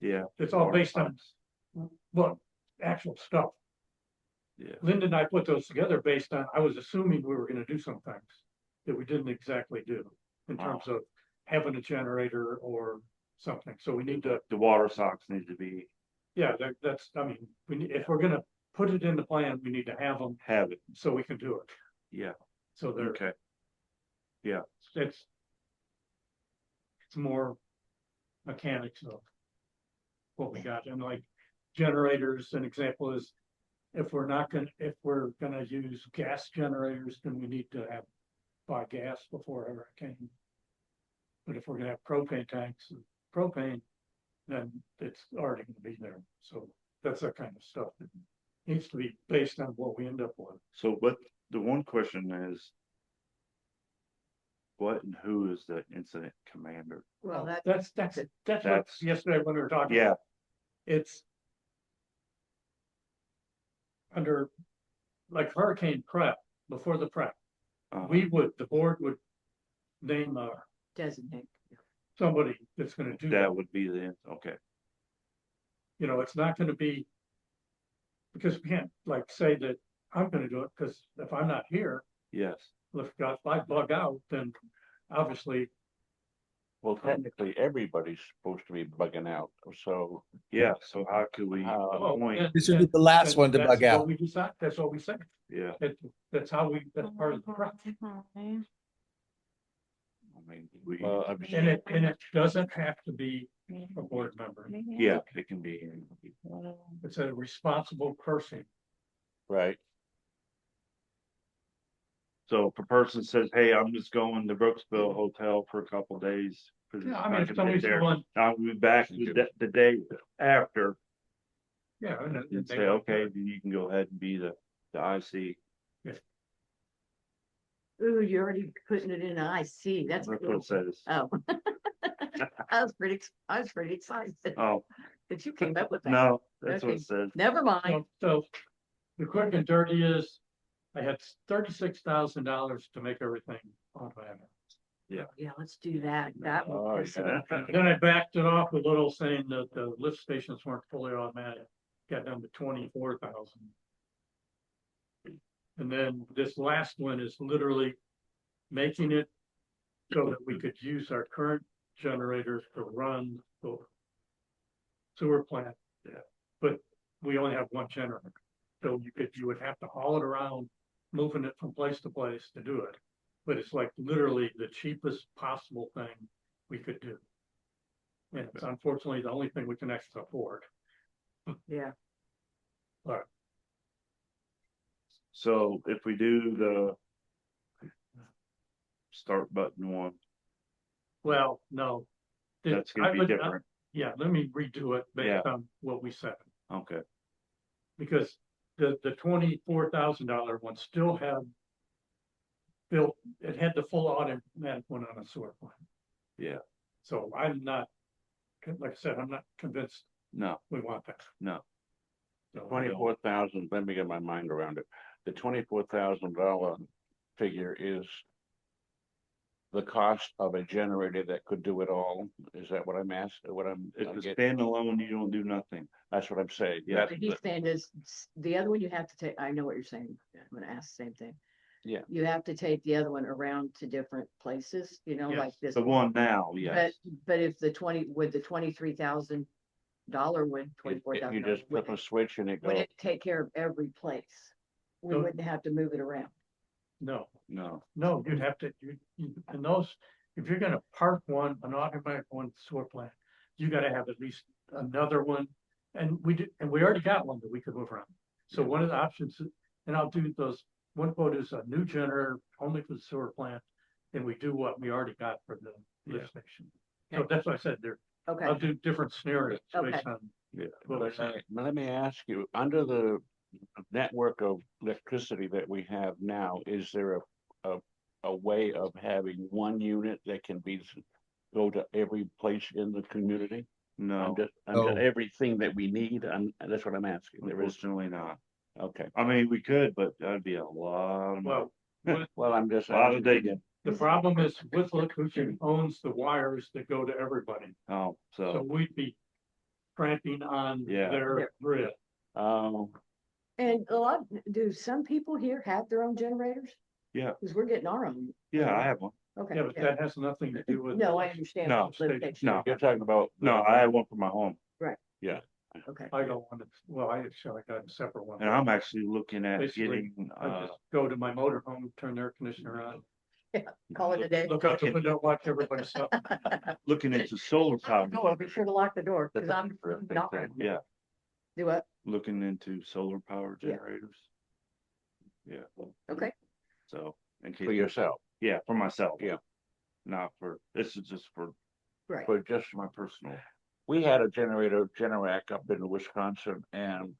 yeah. it's all water based on, pumps. well, actual stuff. Yeah. Linda and I put those together based on, I was assuming we were gonna do some things that we didn't exactly do in terms of having a generator or something. So we need to, The water socks need to be, yeah, that's, if we're gonna put it in the plan, we need to have them have it. so we can do it. Yeah. So they're, Okay. it's more mechanics of what we got. And like generators, an example is if we're gonna use gas generators, then we need to buy gas before a hurricane. But if we're gonna have propane tanks, propane, then it's already gonna be there. So that's that kind of stuff that needs to be based on what we end up with. So what, the one question is, what and who is the incident commander? Well, That's what That's- yesterday when we were talking. Yeah, It's under, like hurricane prep, before the prep, the board would name designate. somebody that's gonna do that. that would be the, okay, It's not gonna be, because we can't like say that I'm gonna do it, because if I'm not here, yes. if I bug out, then obviously, Well, technically, everybody's supposed to be bugging out, so. Yeah, so how could we How- appoint, and- This would be and- the last and one to that's bug what out. we decide, that's what we say. yeah, That's part of the prep. I mean, we, Well, And it doesn't have to be a board member. yeah, it can be, It's a responsible person. right, so if a person says, hey, I'm just going to Brooksville Hotel for a couple days. 'cause Yeah, it's I mean, not if gonna somebody's get there, going, I'll be back the day after, yeah. And and they say, might- okay, then you can go ahead and be the IC. Ooh, you're already putting it in IC. That's That's what cool. it says. Oh. I was pretty excited Oh, that you came up with that. no, that's what Okay. it says. Never mind. So the quick and dirty is, I had $36,000 to make everything automatic. Yeah, let's do that. That Oh, will piss it yeah. off. Then I backed it off a little saying that the lift stations weren't fully automatic, got down to 24,000. And then this last one is literally making it so that we could use our current generators to run the sewer plant. Yeah. But we only have one generator, so you would have to haul it around, moving it from place to place to do it. But it's like literally the cheapest possible thing we could do. And it's unfortunately the only thing we can actually afford. Yeah. So if we do the start button one, Well, no. The- That's I gonna be would- different. Yeah, let me redo it Yeah. based on what we said, Okay, because the $24,000 one still had built, it had the full automatic one on a sewer plant. yeah, So I'm not, like I said, I'm not convinced no, we want that. no, So I don't- 24,000, let me get my mind around it. The $24,000 figure is the cost of a generator that could do it all. Is that what I'm asking, what I'm if it's getting? standalone, you don't do nothing. That's what I'm saying. Yeah. That's But he's the- saying is, the other one you have to take, I know what you're saying, I'm gonna ask the same thing. Yeah. You have to take the other one around to different places, Yes. like this. The one now, But, yes, but if the with the $23,000 would, You $24,000, just flip a switch and it would goes. it take care of every place? We So- wouldn't have to move it around. No, no, no, you'd have to, and those, if you're gonna park one, an automatic one sewer plant, you gotta have at least another one. And we already got one that we could move around. So one of the options, and I'll do those, one quote is a new generator only for the sewer plant. And we do what we already got for the lift station. So Okay. that's why I said there, Okay, I'll do different scenarios Okay. based on. yeah, what we Let said. let me ask you, under the network of electricity that we have now, is there a way of having one unit that can go to every place in the community? no, Under No. everything that we need, that's what I'm asking. There is, unfortunately not. okay, I mean, we could, but that'd be a lot of money. Well, well, I'm just. A lot of asking digging. the problem is with Who owns the wires that go to everybody. Oh, So so, we'd be cramping on Yeah. their grid. Oh, and do some people here have their own generators? Yeah. Cause we're getting our own. yeah, I have one. Okay. Yeah, but that has nothing to do with. No, I understand. No, with lift station. no. you're talking about. No, I have one for my home, Okay, I don't want to, well, I actually got a separate one. and I'm actually looking at Basically, getting, I just go to my motorhome, turn the air conditioner on. call it a day. Look out the window, watch everybody stop. looking into solar power. No, I'll be sure to lock the door, cause I'm not. Yeah, Do what? looking into solar power Yeah. generators. Yeah, Okay, so, in For case, yourself, yeah, for myself. Yeah. Not for, this is just for right. for just, my personal, we had a Generac up in Wisconsin, and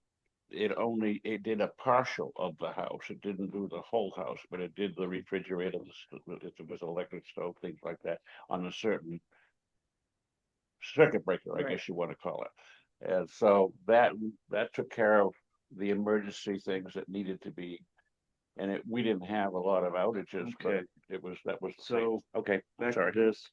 it did a partial of the house. It didn't do the whole house, but it did the refrigerator, if it was electric stove, things like that, on a certain circuit breaker, I Right. guess you want to call it. And so that took care of the emergency things that needed to be. And we didn't have a lot of outages, but Okay. that was. the So, thing. Okay, I'm back to sorry. this.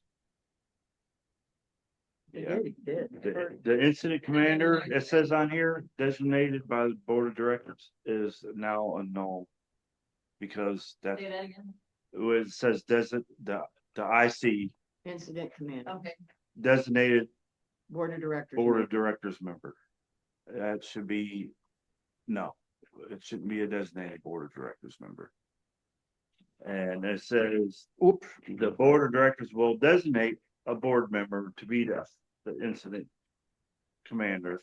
It Yeah, did, it did. the incident commander, it says on here, designated by the board of directors is now a null. Because that, Say that again. it says the IC Incident command, Okay. designated board of directors. board of directors member. That should be, no, it shouldn't be a designated board of directors member. And it says, Oops. the board of directors will designate a board member to be the incident commander.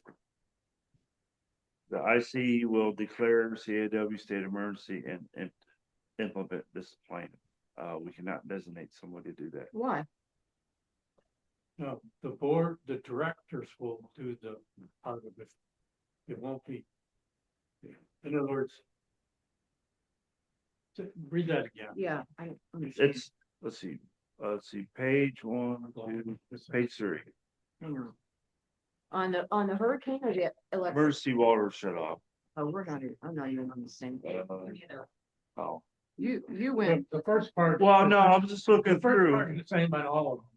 The IC will declare CAW state emergency and implement this plan. We cannot designate somebody to do that. Why? No, the directors will do the part of it. It won't be. In other words. Read that again. Yeah, I understand. It's, let's see, page 1, 2, page 3. Hang on. On the hurricane or the electric? Emergency water shut off. Oh, I'm not even on the same page. Oh, You went. The first part. well, no, I'm just The looking first part through. is the same on all of them.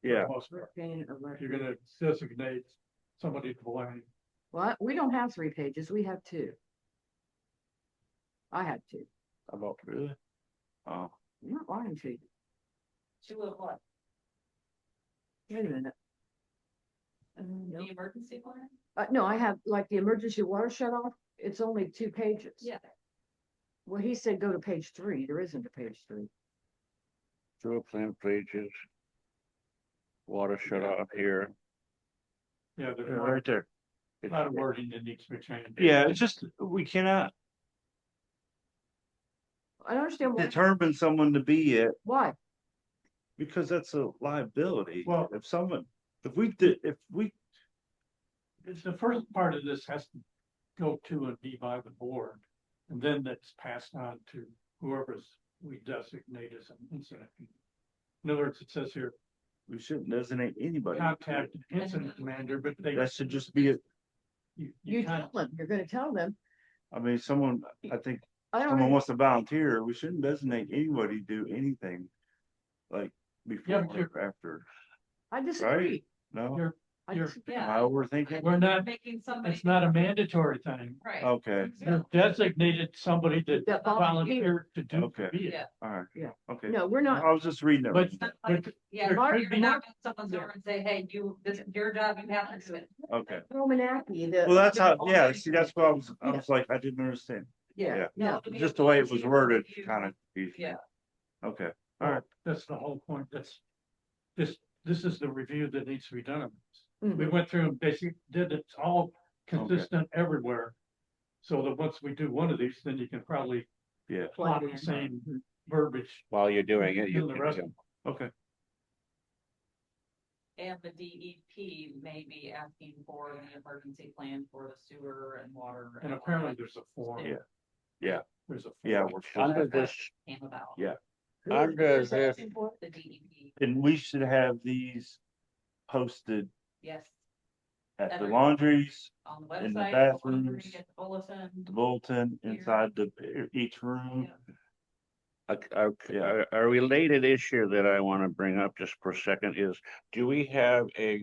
for the Yeah, most part. Hurricane, You're electric. gonna designate somebody to blame. Well, we don't have 3 pages, we have 2. I have 2. About really? Oh, I'm not lying to you. Two of what? Wait a minute. The No. emergency plan? No, I have, like, the emergency water shut off, it's only 2 pages. Yeah. Well, he said go to page 3, there isn't a page 3. sewer plant pages. Water shut off here. Yeah, there's right there. a lot of wording that needs to be changed. Yeah, it's just, we cannot I don't understand why. determine someone to be it. Why? because that's a liability. Well- If someone, if we did, if we, It's the first part of this has to go to and be by the board. And then that's passed on to whoever's we designate as an incident. In other words, it says here, we shouldn't designate anybody. contact incident commander, but they. That should just be, You tell them, you're gonna tell them. I mean, someone, I think I don't someone know. wants to volunteer, we shouldn't designate anybody to do anything. Like before but or after, I disagree. no? You're- I you're- disagree. Yeah. Am I overthinking? We're not, Making somebody. it's not a mandatory thing. Right. Okay, You're designated somebody that That volunteered. volunteered to do. Okay. be it. Yeah. alright. Yeah. Okay. No, we're not. I was just reading it. But- It's not like, yeah, There you're could be not gonna someone's over and say, hey, this is your job, you have to do it. Okay, Romanaki, the. well, that's how, yeah, see, that's what I was like, I didn't understand. Yeah. Yeah. it'll be Just the way it a was volunteer worded, review. kind of. Yeah. Okay, Alright, that's the whole point. This is the review that needs to be done. Mhm. We went through and basically did it's all consistent everywhere. So that once we do one of these, then you can probably yeah, plot Plug the in. same Mhm. verbiage. While you're doing it, you And the rest- can, okay. And the DEP may be asking for the emergency plan for the sewer and water. And all apparently that there's a form. Yeah. Yeah. There's a. Yeah, form. we're under That's what this, Came about. Yeah. under Who's this, asking for The DEP, And we should have these posted yes, at the Every- laundries, on the In the website, bathrooms. at the bulletin. the bulletin, Here. inside each room. Yeah. a related issue that I want to bring up just for a second is, do we have a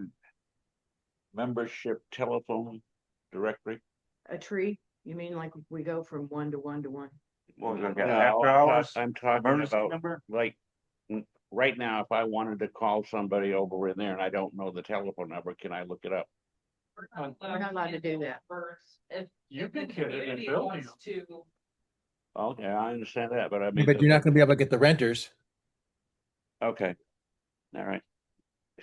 membership telephone directory? a tree? You mean like if we go from one to one to one? Well, we got No, after hours, I'm talking emergency about, number? like, right now, if I wanted to call somebody over in there and I don't know the telephone number, can I look it up? We're not allowed to do that. First, if. You if the can get it and community bill wants To, Okay, I understand that, but I mean. But you're not gonna be able to get the renters. Okay. All right,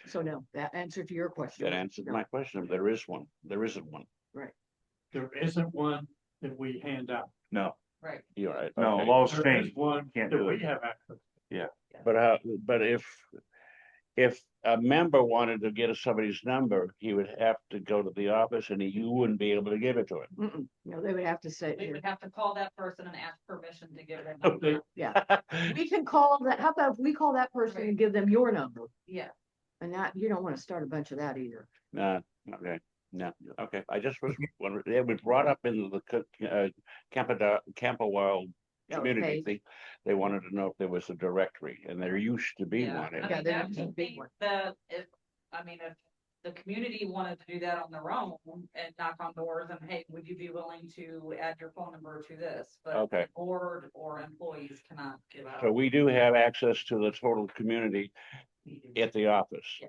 So no, that answer to your question. that answered No. my question. There is one. There isn't one. There isn't one that we hand out. No, right, You're right. no, okay. laws There is changed. one Can't that do we it. have access. But if a member wanted to get somebody's number, he would have to go to the office and you wouldn't be able to give it to him. Mm-mm. No, they would have to say, we here. would have to call that person and ask permission to give them. Okay. Yeah, we can call that, how about if we call that person and give them your number? Yeah, And that, you don't wanna start a bunch of that either. Okay, no, okay, I just was wondering, it was brought up in the Camp-A-Wyle community Okay. thing. They wanted to know if there was a directory, and there used to be yeah. one. I and- Yeah, mean, there that is a would big be one. if the community wanted to do that on their own and knock on doors and, hey, would you be willing to add your phone number to this? But Okay. the board or employees cannot give out. So we do have access to the total community at the office. Yeah.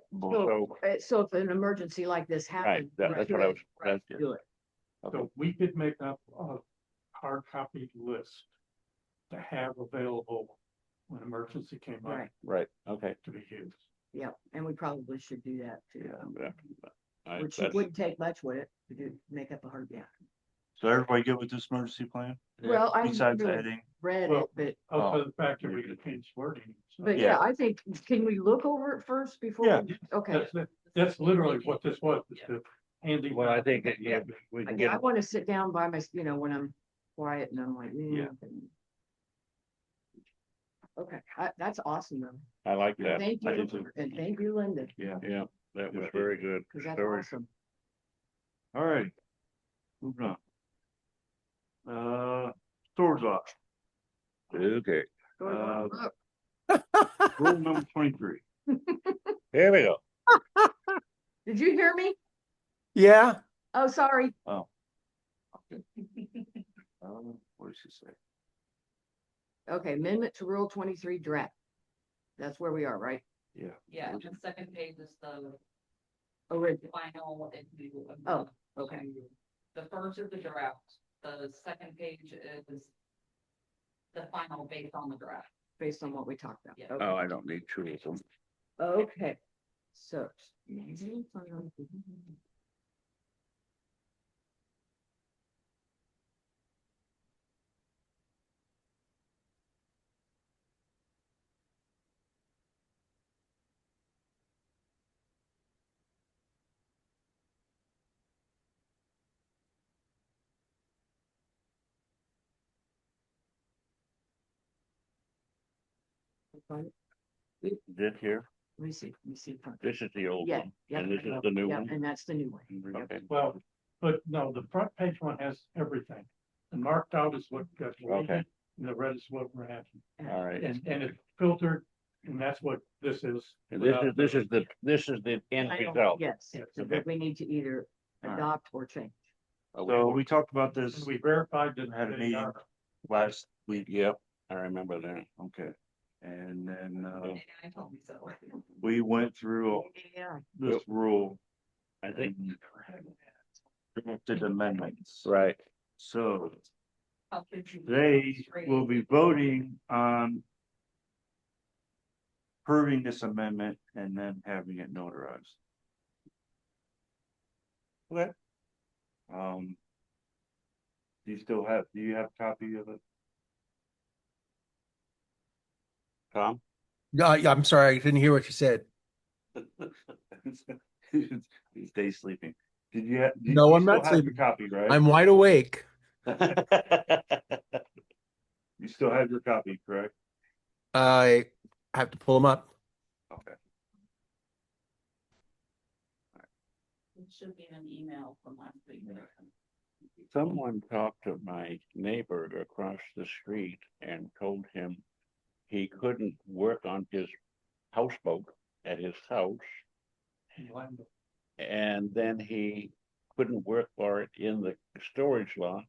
So if an emergency like this Right, happened. we that's what I could was, that's, Do it. okay, So we could make up a hard copy list to have available when emergency came up Right, right, okay. to be used. yeah, and we probably should do that too. Yeah, Which that's- wouldn't take much, would it, to do, make up a hard, yeah. So everybody good with this emergency plan? Well, I Besides haven't really adding, read Well, it, but, Also the fact that we can change wording. so but yeah, I think, can we look over it first before? Yeah. Okay, That's literally what this was, is the handy. Well, I think that, yeah, we can get, I wanna sit down by my, when I'm quiet and I'm like, Yeah. Okay, that's awesome though. I like that. Thank I you, do too. and thank you, Linda, yeah, Yeah, that was Yeah. very good. cause that's Story. awesome. all right. Moving on. Storage lot, Okay, rule number 23. here we go. Did you hear me? Yeah, Oh, sorry. What does she say? Okay, amendment to Rule 23 draft. That's where we are, right? Yeah. Yeah, and the second page is the Original. final. If you Oh, okay. The first is the draft, the second page is the final based on the draft. Based on what we talked about. Yeah. Okay. Oh, I don't need two of them. Okay, so. This here, Let me see, let me see. this is the old Yeah, one, yeah. and this is the new Yeah, one. and that's the new one. Yep. Okay, Well, but no, the front page one has everything. And marked out is what got deleted, Okay. and the red is what we're having. all right. And it's filtered, and that's what this is. And without this is the end I don't- result. Yes, Yes, so okay. that we need to either All right. adopt or change. So we talked about this And we verified that. Had a they meeting. are. last week. Yep, I remember that. Okay. And then, I told me so. we went through Yeah. this Yep. rule I think, and drafted amendments. right, So How could you- they will be voting on approving this amendment and then having it notarized. okay, Do you have a copy of it? Tom? Yeah, I'm sorry, I didn't hear what you said. He stays sleeping. Did you have? No, you I'm still not have your sleeping. Copy, right? I'm wide awake. You still have your copy, correct? I have to pull them up. Okay. It should be an email from last week. Someone talked to my neighbor across the street and told him he couldn't work on his houseboat at his house, and then he couldn't work for it in the storage lot.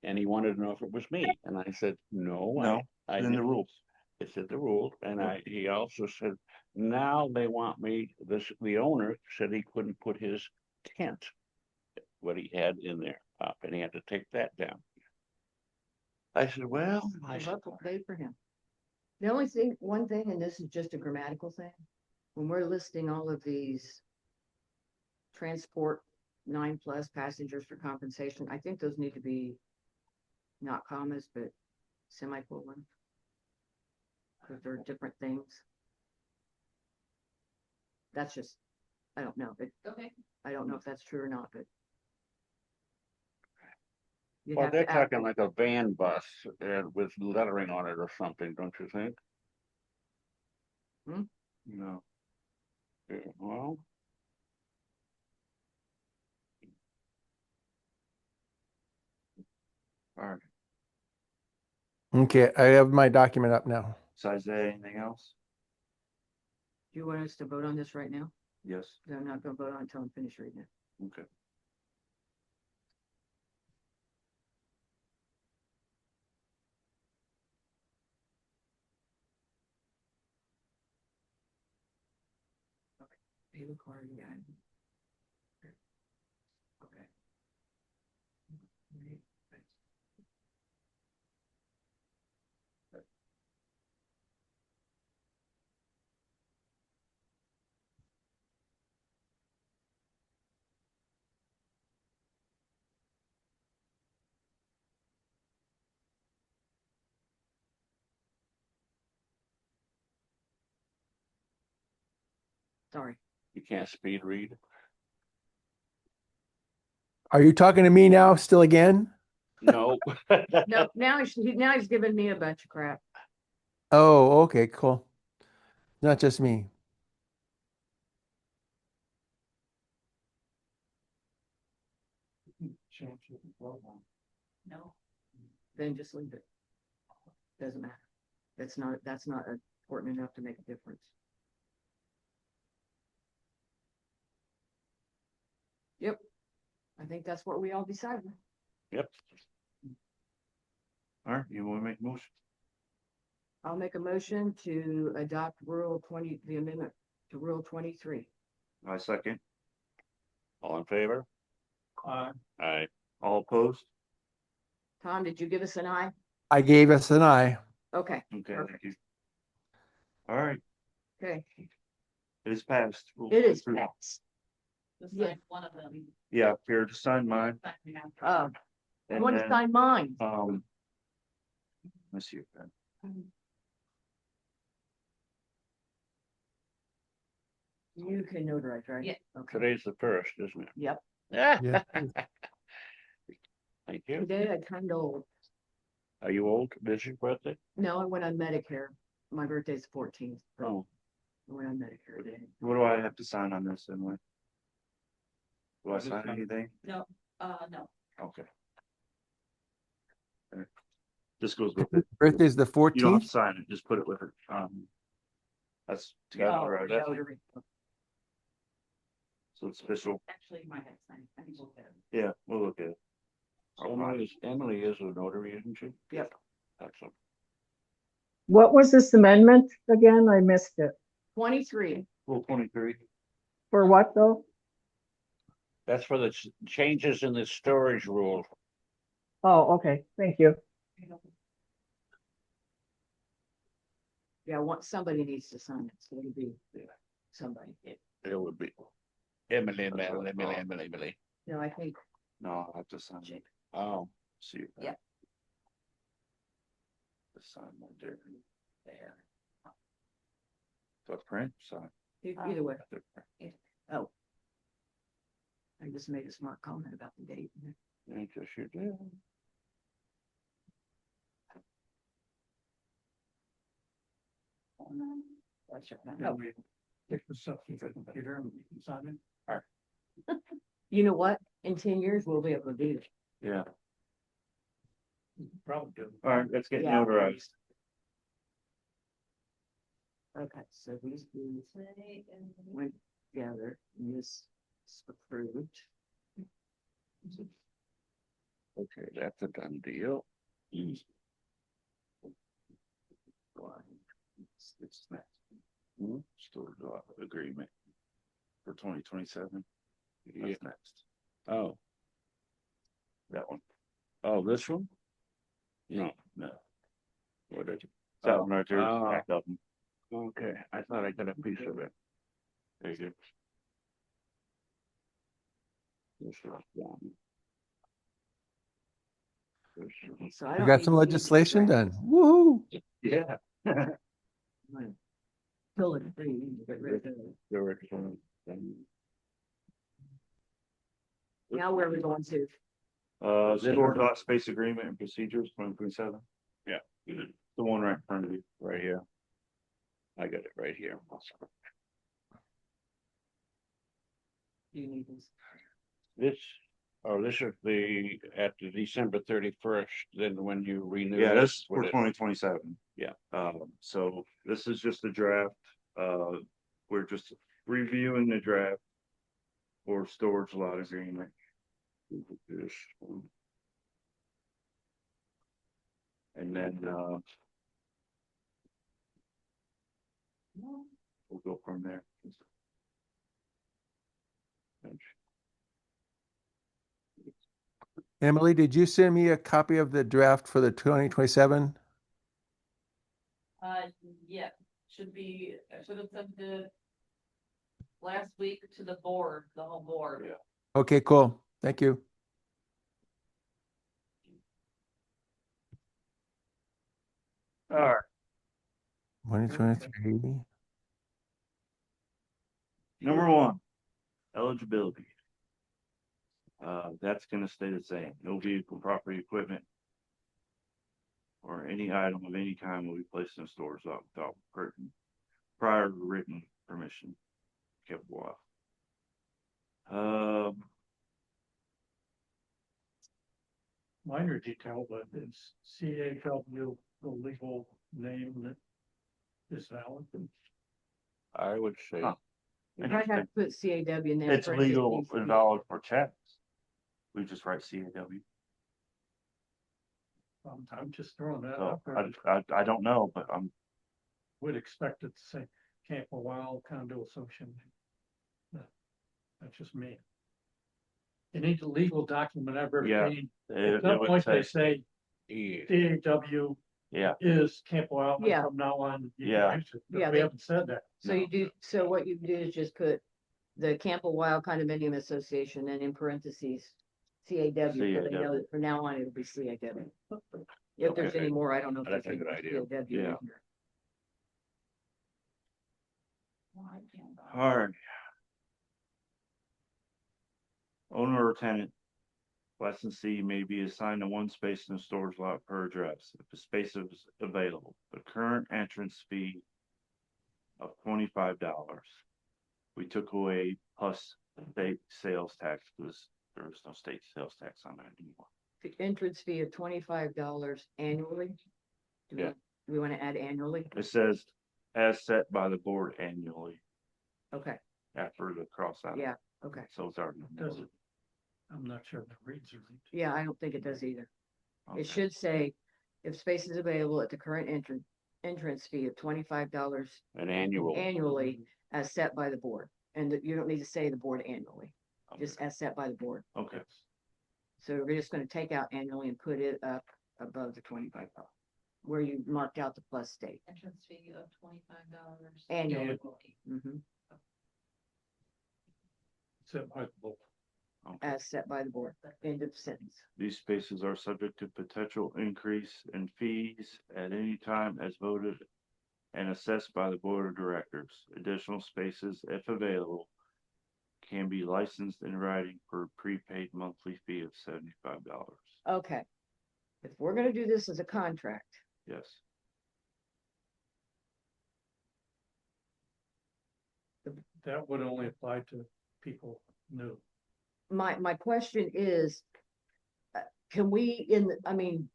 And he wanted to know if it was me, and I said, no. No, I in the didn't. rules. It's in the rules, and he also said, now they want me, the owner said he couldn't put his tent, what he had in there up, and he had to take that down. I said, well, I I'd said, love to pay for him. The only thing, one thing, and this is just a grammatical thing, when we're listing all of these transport 9+ passengers for compensation, I think those need to be not commas, but semicolon. Because they're different things. That's just, I don't know, but Okay. I don't know if that's true or not, but. You'd well, have to they're add- talking like a van bus with lettering on it or something, don't you think? No. Yeah, well, All right. Okay, I have my document up now. Besides that, anything else? Do you want us to vote on this right now? Yes. 'Cause I'm not gonna vote on until I'm finished reading it. Okay. Pay the card, yeah. Okay. Right, thanks. Sorry. you can't speed read. Are you talking to me now still again? No. No, now he's giving me a bunch of crap. Oh, okay, cool. Not just me. No. Then just leave it. Doesn't matter. That's not important enough to make a difference. Yep. I think that's what we all decided. Yep, All right, you want to make a motion? I'll make a motion to adopt the amendment to Rule 23. I second. all in favor? Aye. All opposed? Tom, did you give us an aye? I gave us an eye. Okay, Okay, thank Perfect. you. All right, okay. it is passed. We'll It go is through- passed. Just Yeah. like one of them. Yeah, here to sign mine. I and want to then, sign mine. Let's see. your pen. You can notarize, right? Yeah. Okay. Today's the first, isn't it? Yep. Yeah. Thank you. Today I turned old. Are you old? This is your birthday? No, I went on Medicare. My birthday's 14th. but Oh, I went on Medicare then. What do I have to sign on this anyway? Do I Just sign sign. anything? No, no. Okay. There. This goes with it. Birthday's the You don't have to 14th? sign it, just put it with it. That's together, Oh, right? Notary. So it's official. Actually, you might have to sign. I think we'll get it. Yeah, we'll look at it. Emily is a notary, isn't she? Yep. Excellent. What was this amendment again? I missed it. 23. Rule 23. For what though? That's for the changes in the storage rule. Oh, okay, thank you. Yeah, somebody needs to sign it, so it'll be somebody. It would be Emily, That's what I thought. Emily. No, I think No, I'll have to sign it. Oh, See. Yeah. The sign right there. There. Footprint, sign. either way. Footprint. Oh. I just made a smart comment about the date. I guess you did. That's right. Yeah, Oh, we take the stuff to the computer and we can sign it. you know what? In 10 years, we'll be able to do it. Yeah. Probably do. All right, let's get Yeah. notarized. Okay, so these went together and this is approved. Okay, that's a done deal. It's next. Hmm? Storage lot agreement for 2027. Yeah. That's next. Oh, That one. oh, this one? No, No. what is it? That one right there. Oh. Back up. Okay, I thought I got a piece of it. There you go. This is one. This is- So I We don't got need some to see legislation the done. Woohoo! Yeah. draft. Fill it free, get rid of it. there is one, then Now where are we going to? Storage lot space agreement and procedures 2027. Yeah. The one right in front of you. right here. I got it right here. Do you need this? This, oh, this is at the December 31st, then when you renew. Yeah, this that's for with it. 2027. Yeah. So this is just a draft. We're just reviewing the draft for storage lot agreement. This one. And then, we'll go from there. Emily, did you send me a copy of the draft for the 2027? Yeah, should be, I should have sent it last week to the board, the whole board. Yeah. Okay, cool. Thank you. All right. 2023. Number one, eligibility. That's gonna stay the same. No vehicle, property, equipment, or any item of any kind will be placed in stores without prior written permission. Camp-A-Wyle. Minor detail, but it's CAW, the legal name that is valid. I would say, Huh. I have to put CAW in there. It's legal and valid for checks. We just write CAW. I'm just throwing that So out there. I don't know, but Would expect it to say Camp-A-Wyle Condo Association. That's just me. You need a legal document ever. Yeah. At it some would point, they say, say yeah, CAW yeah, is Camp-A-Wyle, and Yeah. from now on. you can Yeah. use it, but Yeah, We they- haven't said that. So you do, so what you do is just put the Camp-A-Wyle Condominium Association and in parentheses, CAW, so they know that from now on it'll be CAW. If there's Okay. any more, I don't know. if That's a there's good any idea. CAW in Yeah. here. all right. Owner or tenant licensee may be assigned to one space in the storage lot per address if the space is available. The current entrance fee of $25. We took away plus state sales tax because there is no state sales tax on that anymore. The entrance fee of $25 annually. Do we- Yeah. We want to add annually? It says as set by the board annually Okay, after the cross out. yeah, okay. So it's already. Does it? I'm not sure if it reads right. Yeah, I don't think it does either. Okay. It should say, if space is available at the current entrance fee of $25 An annual. annually as set by the board. And that you don't need to say the board annually, Okay. just as set by the board. Okay. So we're just gonna take out annually and put it up above the $25, where you marked out the plus state. Entrance fee of $25. Annually. Mhm, Set by the board. Okay. as set by the board. End of sentence. These spaces are subject to potential increase in fees at any time as voted and assessed by the board of directors. Additional spaces, if available, can be licensed in writing for a prepaid monthly fee of $75. Okay. If we're gonna do this as a contract, Yes. That would only apply to people new. my question is, can we I mean,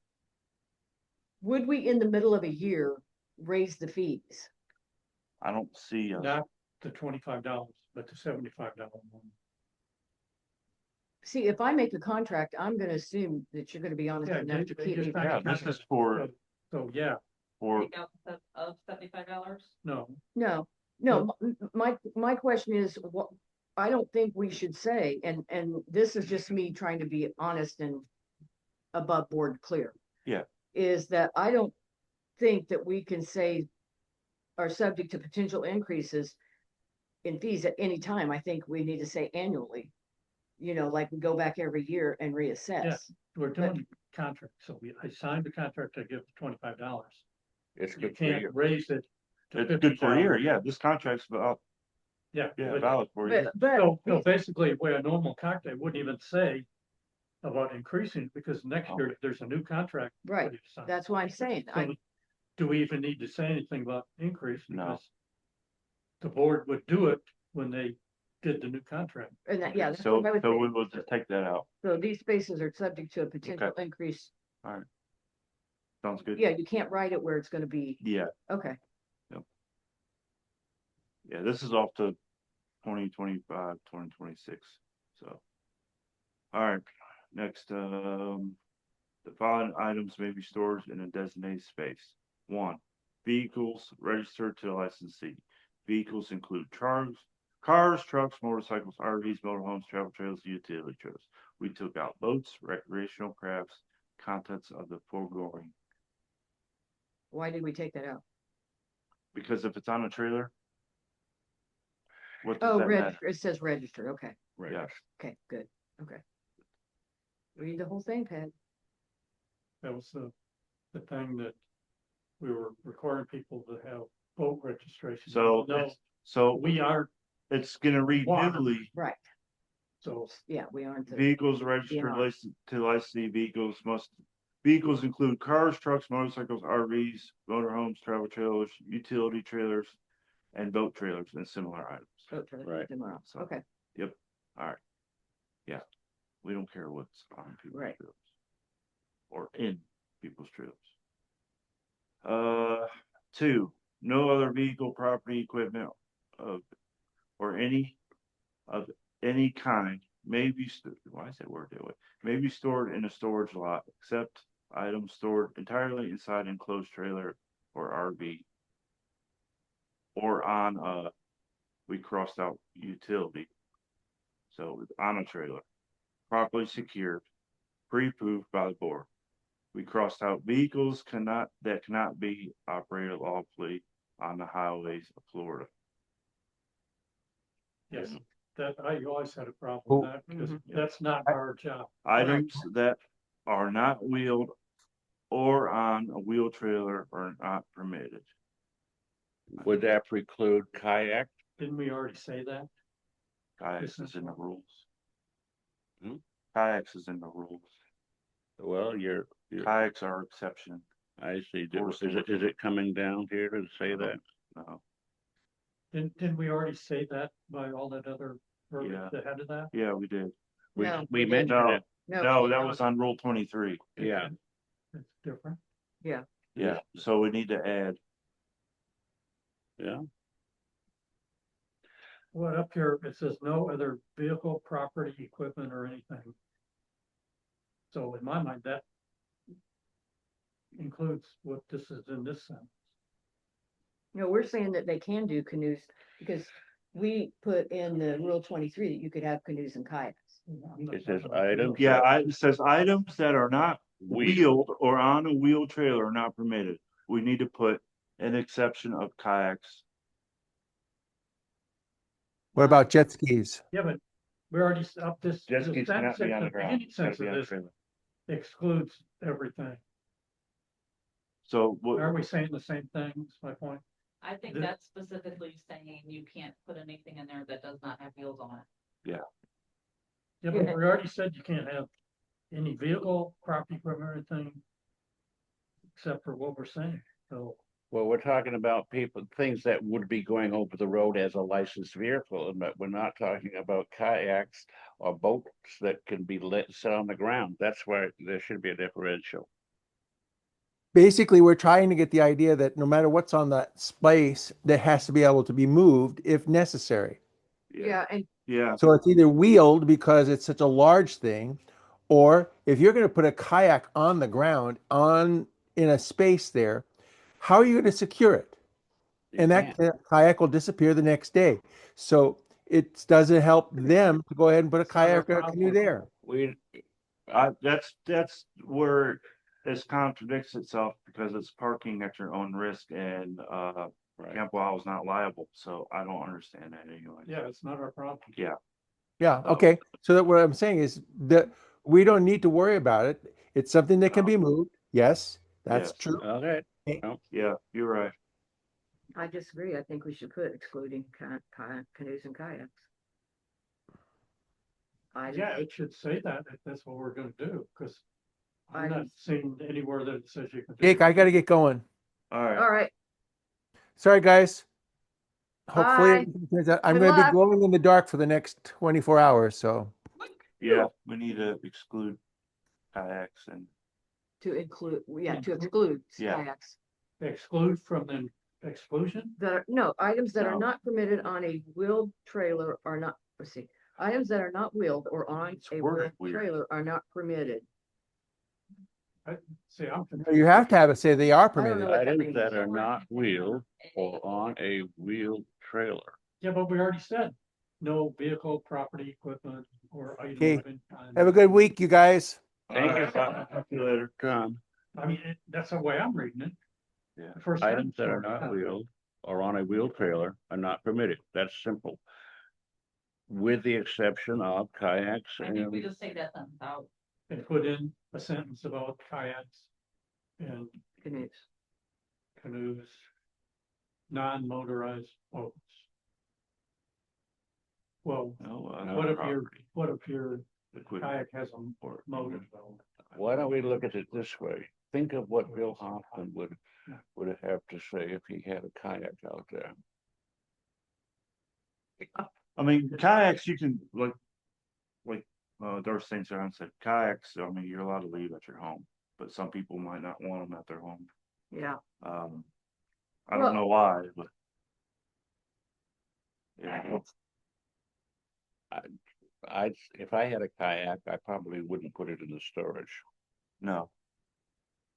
would we in the middle of a year raise the fees? I don't see us. Not the $25, but the $75 one. See, if I make a contract, I'm gonna assume that you're gonna be honest Yeah, enough to they keep just me. not- Yeah, this is for, So, yeah, Take out the of $75? no, No, my question is, what, I don't think we should say, and this is just me trying to be honest and above board clear. Yeah. Is that I don't think that we can say are subject to potential increases in fees at any time. I think we need to say annually. Like we go back every year and reassess. we're doing contract, so I signed the contract to give $25. It's You good for you. can't raise it to it's good for a year. $50. Yeah, this contract's about, Yeah. yeah, valid for a year. But So basically, where a normal contract wouldn't even say about increasing, because next year there's a new contract. Right, for you to sign. that's why I'm saying, So do we even need to say anything about increase? No. Because the board would do it when they did the new contract. and that, yeah, that's So, what I would so we say. will just take that out. So these spaces are subject to a potential increase. Sounds good? Yeah, you can't write it where it's gonna be, Yeah, okay, yeah, this is off to 2025, 2026. So. All right, next, the following items may be stored in a designated space. 1, vehicles registered to a licensee. Vehicles include cars, trucks, motorcycles, RVs, motorhomes, travel trailers, utility trailers. We took out boats, recreational crafts, contents of the foregoing. why did we take that out? Because if it's on a trailer, what Oh, does that matter? it says register, okay, Right. Yeah. okay, good, okay. Read the whole thing, Pat. That was the thing that we were requiring people to have boat registration. So, No, so we aren't, it's gonna read Water. newly. Right, so yeah, we aren't. Vehicles registered Yeah. to licensee vehicles include cars, trucks, motorcycles, RVs, motorhomes, travel trailers, utility trailers, and boat trailers and similar items. Vote for Right. tomorrow, So- okay, Alright. Yeah, we don't care what's on people's Right. trailers. Or in people's trailers. 2, no other vehicle, property, equipment of, or any of any kind may be, why is that word that way? May be stored in a storage lot, except items stored entirely inside enclosed trailer or RV. Or on we crossed out utility. So on a trailer, properly secured, pre-approved by the board. We crossed out vehicles that cannot be operated lawfully on the highways of Florida. yes, that, I always had a problem Who- with that, because Mhm. that's not our job. Items that are not wheeled or on a wheel trailer are not permitted. Would that preclude kayak? Didn't we already say that? Guys, Yes, is in the rules. Kayaks is in the rules. Well, Kayaks are exception. I see. Or Is it coming down here to say that? No. Didn't we already say that by all that other verbiage Yeah. ahead of that? Yeah, we did. No, We didn't. mentioned it, No, that was on Rule 23. yeah. It's different. Yeah, so we need to add, Yeah, Well, up here, it says no other vehicle, property, equipment, or anything. So in my mind, that includes what this is in this sentence. No, we're saying that they can do canoes because we put in the Rule 23 that you could have canoes and kayaks. I'm not It says talking about items. vehicles. yeah, it says items that are not We, wheeled or on a wheel trailer are not permitted. We need to put an exception of kayaks. What about jet skis? Yeah, but we already up this. Jet the skis cannot sentence be at on the the ground. beginning It's gotta sentence be of on a this trailer. excludes everything. So Are what, we saying the same thing? Is my point. I think The- that's specifically saying you can't put anything in there that does not have wheels on it. Yeah, Yeah. but we already said you can't have any vehicle, property, equipment, or anything. Except for what we're saying, so. well, we're talking about things that would be going over the road as a licensed vehicle, but we're not talking about kayaks or boats that can be set on the ground. That's why there should be a differential. Basically, we're trying to get the idea that no matter what's on that space, that has to be able to be moved if necessary. Yeah, and yeah, So it's either wheeled because it's such a large thing, or if you're going to put a kayak on the ground in a space there, how are you going to secure it? You And that can't. kayak will disappear the next day. So it doesn't help them to go ahead and put a It's not our kayak or a canoe problem. there. that's where this contradicts itself because it's parking at your own risk and, Right. Camp-A-Wyle is not liable, so I don't understand that anyway. Yeah, it's not our problem. Yeah, So- okay. So that what I'm saying is that we don't need to worry about it. It's something that can be moved. Yes, that's Yes. true. Okay, Yeah, you're right. I disagree. I think we should put excluding canoes and kayaks. Yeah, it should say that if that's what we're gonna do, because I'm not Items. seeing anywhere that it says you can. do Jake, it. I got to get going. All right. All right, Sorry, guys. Hopefully, Bye. everything turns out- I'm Good going to be luck. glowing in the dark for the next 24 hours. So, Yeah, we need to exclude kayaks and, to exclude Yeah. kayaks. Exclude from the exclusion? That are, no, items that are No. not permitted on a wheeled trailer are not, let's see. Items that are not wheeled or on It's a worded wheeled weird. trailer are not permitted. See, I'm you confused. have to have it say they are don't know permitted. what that items means. that are not wheeled or on a wheeled trailer. Yeah, but we already said, no vehicle, property, equipment, or item Okay. of any kind. Have a good week, you guys. Thank All you. right, bye. Talk to you later. Tom, I mean, that's the way I'm reading it. Yeah. The first items sentence that are already not has it. wheeled or on a wheeled trailer are not permitted. That's simple. With the exception of kayaks I think we and, just say that sentence out. And put in a sentence about kayaks and Canoes. canoes, non-motorized boats. Well, what if your kayak has a motor though? why don't we look at it this way? Think of what Bill Hoffman would have to say if he had a kayak out there. I mean, kayaks, you can Darth St. John said, kayaks, I mean, you're allowed to leave at your home, but some people might not want them at their home. Yeah, I Well- don't know why, but. Yeah, If I had a kayak, I probably wouldn't put it in the storage. no.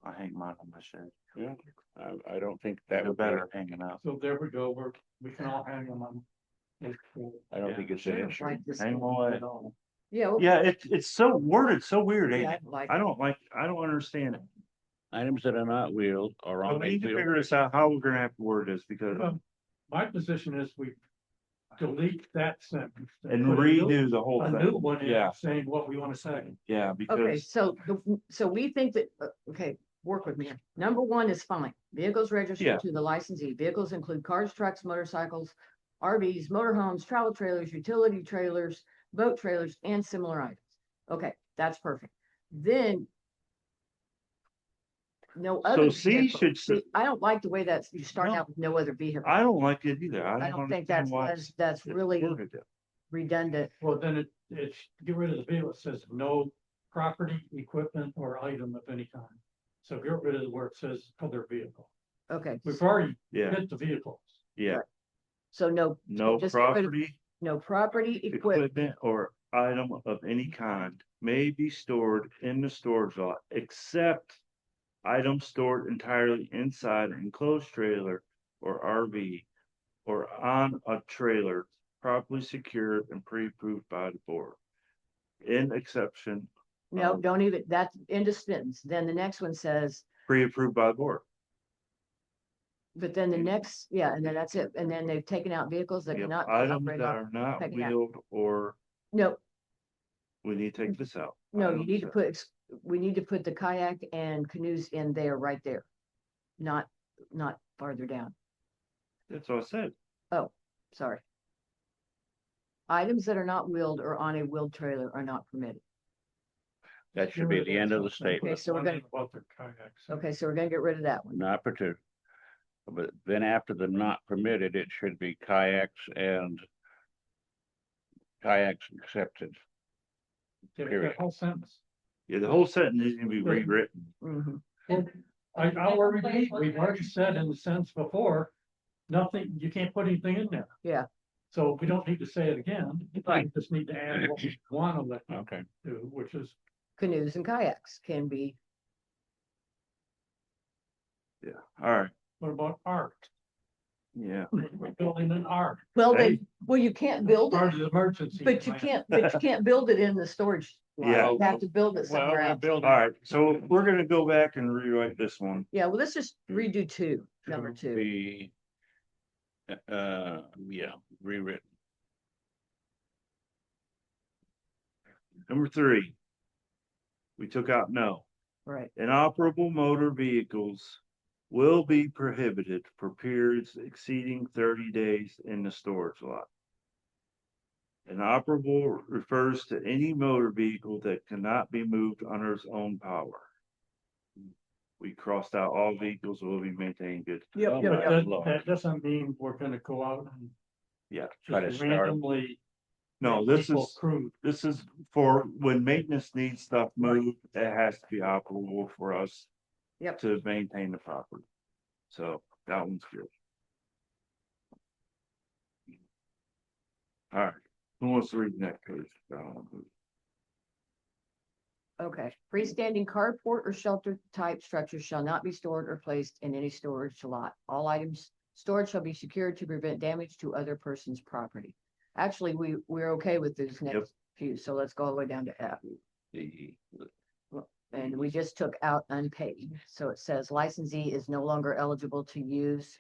I hang mine on my shed. Yeah, I don't think that They're would be, better hanging out. So there we go, we can all hang them on. I don't think it's an issue. like this. Hang them away. Yeah. well, Yeah, it's so worded, so weird, ain't yeah, it? like, I don't understand it. Items that are not wheeled or But on we a need to wheel. figure this out, how we're gonna have to word this, because, My position is we delete that sentence. and put a new- redo the whole A thing. new one in Yeah, saying what we want to say. yeah, okay, because, so we think that, okay, work with me. Here. Number one is fine. Vehicles Yeah. registered to the licensee. Vehicles include cars, trucks, motorcycles, RVs, motorhomes, travel trailers, utility trailers, boat trailers, and similar items. Okay, that's perfect. Then. No So other. C vehicle. should See, s- I don't like the way that's, you start No. out with no other vehicle. I don't like it either. I don't think understand that's, why that's it's really worded that. redundant. Well, then it's, get rid of the vehicle. It says no property, equipment, or item of any kind. So get rid of where it says other vehicle. Okay, We've already Yeah, hit the vehicles. yeah. so no, No just get rid of- property, no property, equipment. equipment, or item of any kind may be stored in the storage lot, except items stored entirely inside an enclosed trailer or RV or on a trailer properly secured and pre-approved by the board. In exception, No, don't even, that's end of sentence. Then the next one says, pre-approved by the board. but then the next, yeah, and then that's it. And then they've taken out vehicles that Yep, cannot be items operated that on. are not taken out. wheeled or, No, we need to take this out. no, you Items need to that- put, we need to put the kayak and canoes in there, right there. Not farther down. That's what I said. Sorry. Items that are not wheeled or on a wheeled trailer are not permitted. That should be the end of the statement. Okay, so we're gonna- About the kayaks. Okay, so we're gonna get rid of that one. Not permitted. But then after the not permitted, it should be kayaks and kayaks accepted. Yeah, period. that whole sentence. Yeah, the whole sentence needs to be rewritten. Mhm. Well, I'll repeat, we've already said in the sentence before, nothing, you can't put anything in there. Yeah. So we don't need to say it again. Right. We just need to add what we want to let them Okay. do, which is, Canoes and kayaks can be, Yeah, all right, what about art? yeah. We're building an art, well, Hey. you can't build part it, of the emergency. but you plan. can't build it in the storage. lot. Yeah. You have to build it Well, somewhere we're else. building. All right, so we're gonna go back and rewrite this one. Yeah, well, let's just redo number two. The, yeah, rewritten. Number 3. We took out no. Right, Inoperable motor vehicles will be prohibited for periods exceeding 30 days in the storage lot. Inoperable refers to any motor vehicle that cannot be moved under its own power. We crossed out all vehicles will be maintained good. Yep, Oh, yep, my yep. That, Lord. that doesn't mean we're gonna go out and Yeah, Try to just start 'em. randomly. no, make this people is, Crude. this is for when maintenance needs stuff moved, it has to be operable for us. Yep. To maintain the property. So that one's good. All right, who wants to read the next page? Okay, freestanding carport or shelter type structures shall not be stored or placed in any storage lot. All items stored shall be secured to prevent damage to other person's property. Actually, we're okay with these Yep. next few, so let's go all the way down to F. The, And we just took out unpaid, so it says licensee is no longer eligible to use,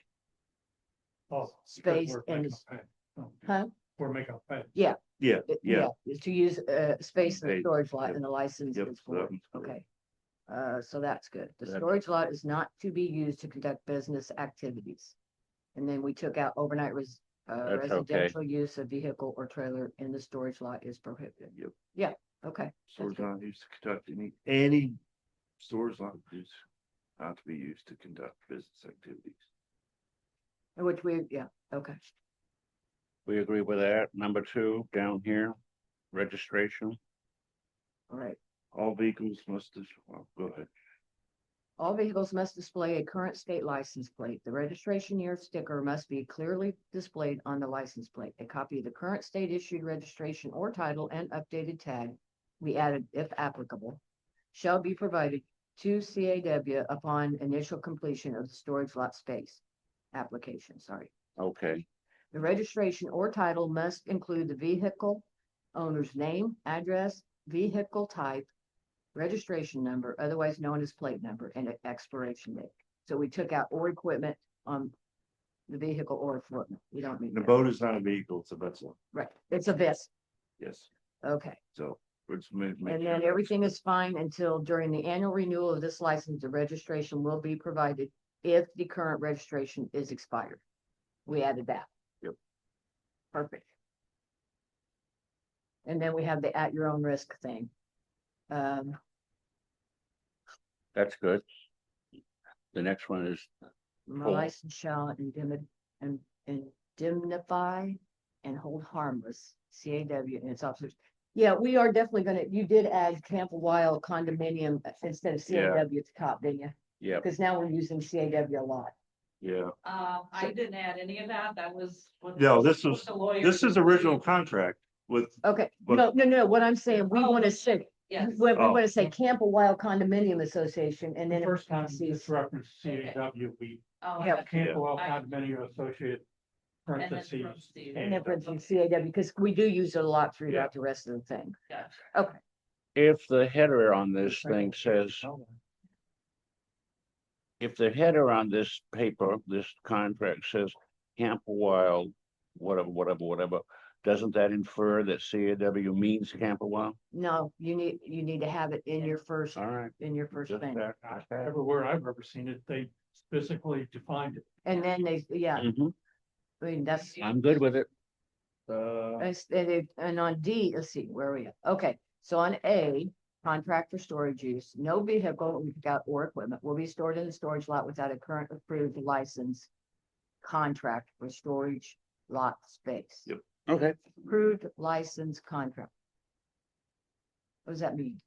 Oh, because Space we're and making s- a pay. Oh, huh? We're making a pay. Yeah, yeah, To use space in the Unpaid, storage lot yep, and the license yep, is so that for, one's good. okay. So that's good. The That- storage lot is not to be used to conduct business activities. And then we took out overnight That's okay. residential use of vehicle or trailer in the storage lot is prohibited. Yep. Yeah, okay. storage good. not used to conduct any storage lot is not to be used to conduct business activities. Which yeah, okay. we agree with that. Number 2, down here, registration. All right. All vehicles must, go ahead. All vehicles must display a current state license plate. The registration year sticker must be clearly displayed on the license plate. A copy of the current state issued registration or title and updated tag, we added if applicable, shall be provided to CAW upon initial completion of the storage lot space application, sorry. Okay, The registration or title must include the vehicle owner's name, address, vehicle type, registration number, otherwise known as plate number, and expiration date. So we took out or equipment on the vehicle or equipment. We don't need The that. boat is not a vehicle, it's a vessel. Right, it's a vest. Yes, Okay, so we're just make and sure then everything is fine until during the annual renewal of this license, the registration will be provided if the current registration is expired. We added that. Yep. Perfect. And then we have the at your own risk thing. That's good. The next one is, My Cool. license shall indemnify and hold harmless CAW and its officers. Yeah, we are definitely gonna, you did add Camp-A-Wyle condominium instead of Yeah. CAW at the top, didn't you? yeah, Because now we're using CAW a lot. Yeah, I didn't add any of that, that was. what- no, this what was, the lawyers this is agreed. original contract with, Okay, But- no, what I'm saying, we Oh, want to say, Yes. we Oh. want to say Camp-A-Wyle Condominium Association and The then. first time parentheses- this reference CAW, we Oh, Yeah. I got you. Camp-A-Wyle I- condominium associate And then parentheses. parentheses. And then parentheses CAW, because we do use it a lot throughout the rest of the thing. Gotcha. if the header on this thing says, if the header on this paper, this contract says Camp-A-Wyle, whatever, doesn't that infer that CAW means Camp-A-Wyle? No, you need to have it in your first, All right. Just thing. that. Everywhere I've ever seen it, they physically defined it. And then yeah, Mhm. I mean, that's. I'm good with it. And on D, let's see, where are we at? Okay, so on A, contract for storage use, no vehicle, we got or equipment will be stored in the storage lot without a current approved license. Contract for storage lot space. Yep. Okay. Approved license contract. What does that mean?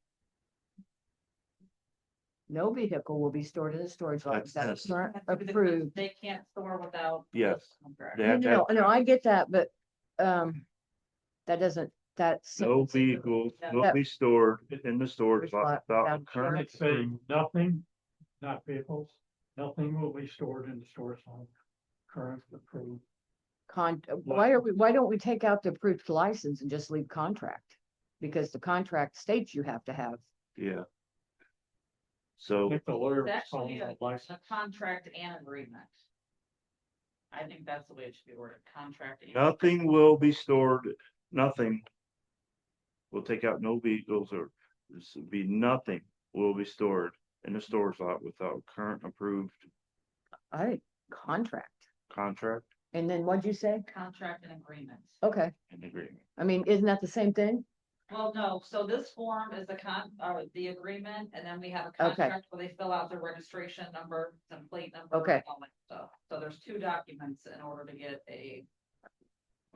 No vehicle will be stored in the storage lot That's without a this. current Because approved. They can't store without. Yes. Contract. They have to No, have no, I get that, but, that doesn't, that's. no vehicles will Yeah. be stored in the storage lot without a Without current. Let's say nothing, not vehicles, nothing will be stored in the storage lot. Current approved. Why don't we take out the approved license and just leave contract? Because the contract states you have to have. Yeah. I So, think the lawyer It's was calling actually it a license. contract and agreement. I think that's the way it should be worded, contract. and- nothing will be stored, nothing. We'll take out no vehicles or this would be nothing will be stored in the storage lot without current approved Contract. contract And then what'd you say? Contract and agreements. Okay, and agreement. I mean, isn't that the same thing? Well, no, so this form is the agreement, and then we have a Okay. contract where they fill out their registration number, and plate number. Okay. and all that stuff. So there's two documents in order to get a.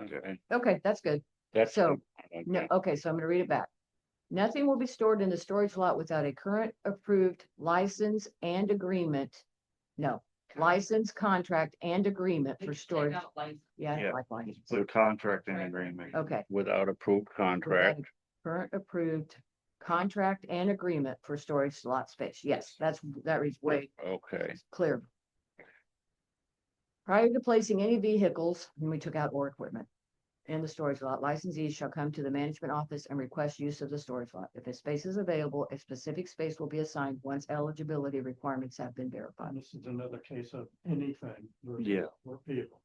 Okay. Okay, that's good. That's. So, good. No, okay, so I'm gonna read it back. Nothing will be stored in the storage lot without a current approved license and agreement. No, license, contract and agreement They for can take storage. out license. Yeah, Yeah. like license. So contract and agreement. Okay. Without approved contract. Current approved contract and agreement for storage lot space. Yes, that reads way Okay. clear. Prior to placing any vehicles, and we took out or equipment in the storage lot, licensees shall come to the management office and request use of the storage lot. If a space is available, a specific space will be assigned once eligibility requirements have been verified. And this is another case of anything. versus Yeah. Or vehicle.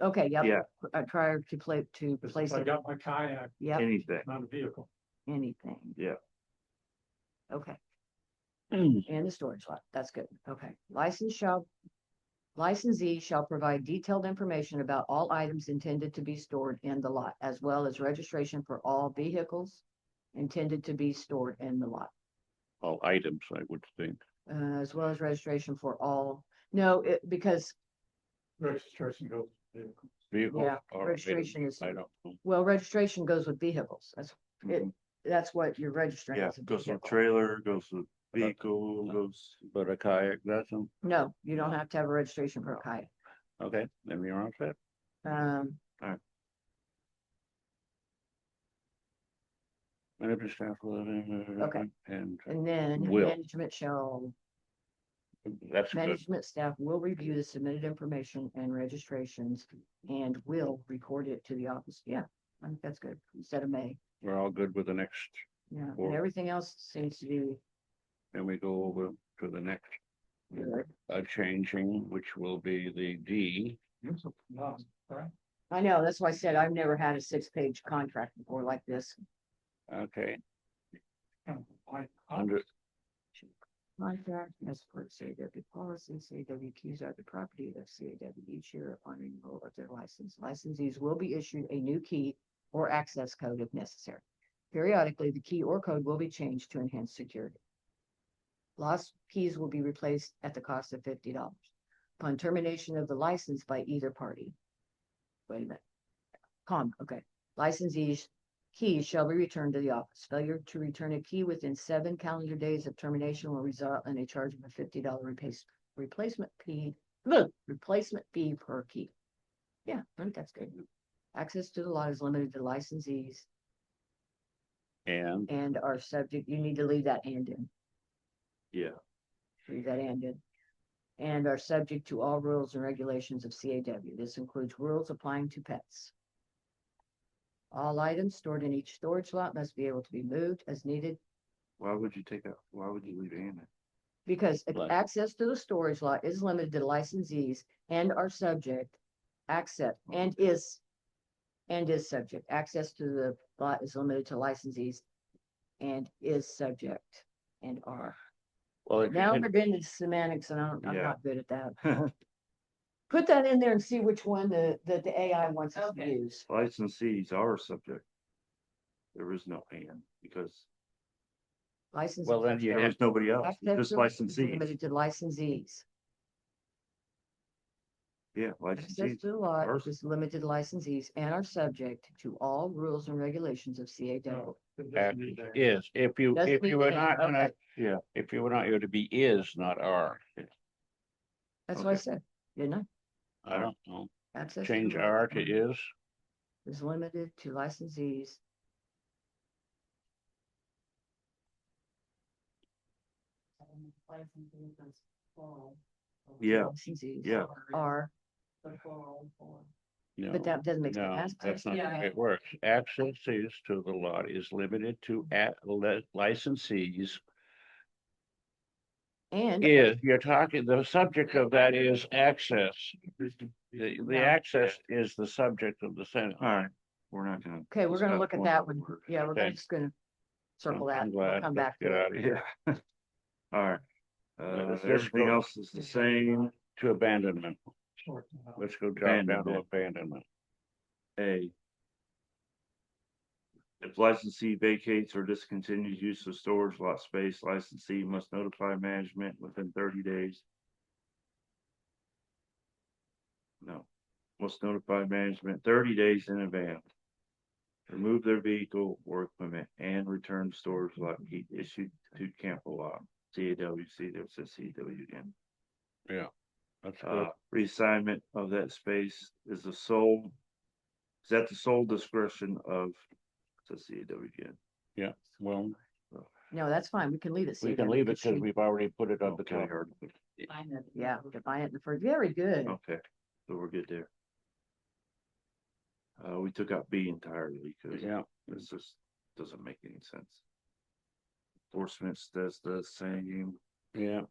Okay, yep. Yeah. Prior to Because place I got my kayak, yep, Anything. not a vehicle. anything. Yeah. Okay, Mm. and the storage lot, that's good, okay. Licensee shall provide detailed information about all items intended to be stored in the lot, as well as registration for all vehicles intended to be stored in the lot, All items, I would think. as well as registration for all, no, because, Registration goes with vehicle. Vehicle. Yeah, or registration items, is- I don't know. well, registration goes with vehicles, that's what you're registering. Yeah, as a goes with vehicle. trailer, goes with vehicle, goes. But a kayak doesn't. No, you don't have to have a registration for a kayak. Okay, then you're all set. Management staff will. Okay. And And then Will. That's good. management staff will review the submitted information and registrations and will record it to the office. Yeah, I think that's good, instead of may. We're all good with the next, Yeah, Or- and everything else seems to be then we go over to the next good. changing, which will be the D. No, right? I know, that's why I said I've never had a 6-page contract before like this. Okay, Like, under, Contract as per CAW policy, CAW keys are the property of CAW each year upon renewal of their license. Licensees will be issued a new key or access code if necessary. Periodically, the key or code will be changed to enhance security. Lost keys will be replaced at the cost of $50 upon termination of the license by either party. Wait a minute. Okay. Licensees keys shall be returned to the office. Failure to return a key within 7 calendar days of termination will result in a charge of a $50 replacement fee per key. Yeah, I think that's good. Access to the lot is limited to licensees And and are subject, you need to leave that and in. Yeah, Leave that and in. And are subject to all rules and regulations of CAW. This includes rules applying to pets. All items stored in each storage lot must be able to be moved as needed why would you leave it in it? because Right. access to the storage lot is limited to licensees and are subject is subject. Access to the lot is limited to licensees and is subject and are. well, if you Now can- we're getting into semantics and I'm Yeah. not good at that. Put that in there and see which one the AI wants us to Okay. use. Licensees are subject. There is no and because License. well, then you have, there's nobody else, Access just to the lot is licensees. limited to licensees. Yeah, Access licensees. to the lot are- is limited to licensees and are subject to all rules and regulations of CAW. No, it doesn't act need that. is, if you Doesn't need were and, not gonna, okay. Yeah, if you were not, you would be is, not are. That's what I Okay. said, didn't I? I don't know. Access. Change the lot are to is. is limited to licensees. Yeah, Licensees yeah. are, No, but that doesn't make no, sense. that's not the Yeah. way it works. Access to the lot is limited to licensees. And You're talking, the subject of that is access. The access is the subject of the sentence. All right, we're not gonna. okay, we're gonna discuss look at one that by one. word. Yeah, we're Okay. just gonna circle that. I'm We'll glad. come Let's back get to it. out of here. Yeah. All right. Let's Everything go else is the same. To abandonment. Sort them out. Let's go down to Abandonment. abandonment. A. If licensee vacates or discontinues use of storage lot space, licensee must notify management within 30 days. No, must notify management 30 days in advance. Remove their vehicle or equipment and return storage lot key issued to Camp-A-Wyle. CAWC, there's a CAW again. Yeah. That's good. Reassignment of that space is the sole, is at the sole discretion of the CAW again. Yeah, well, No, that's fine. We can leave it. we CAW, can leave it because because she- we've already put it on the Okay. top. Yeah, define it in the first, very good. Okay, so we're good there. We took out B entirely because Yeah, this just doesn't make any sense. Enforcement does the same. yeah,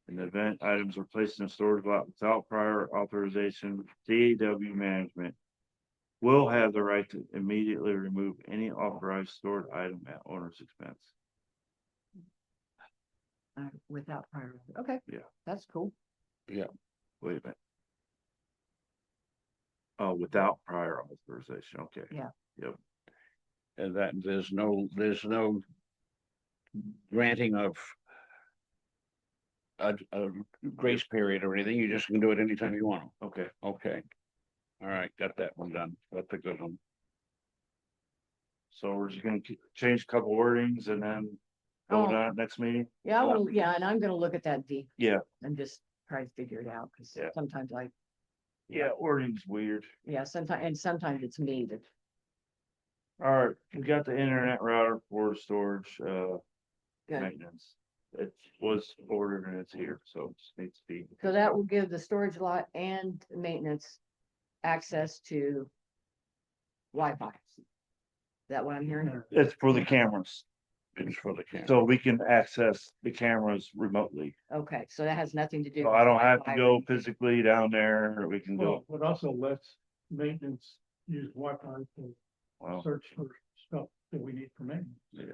In the event items are placed in a storage lot without prior authorization, CAW management will have the right to immediately remove any authorized stored item at owner's expense. Without prior, okay. Yeah. That's cool. Wait a minute. Oh, without prior authorization, okay. Yeah. Yep, and that there's no granting of a grace period or anything. You just can do it anytime you want. okay. Okay. All right, got that one done. That's a good one. So we're just gonna change a couple wordings and then vote Oh. on it next meeting? Yeah, and I'm gonna look at that D Yeah, and just try to figure it out, because Yeah. sometimes yeah, wording's weird. sometimes it's me that, All right, we got the internet router for storage, good. maintenance. It was ordered and it's here, so it just needs to be. So that will give the storage lot and maintenance access to Wi-Fi. Is that what I'm hearing? It's for the cameras, It's for the camera. so we can access the cameras remotely. Okay, so that has nothing to do. So with I don't have to Wi-Fi or go anything. physically down there, or we can go, Well, it also lets maintenance use Wi-Fi to well, search for stuff that we need for maintenance. yeah.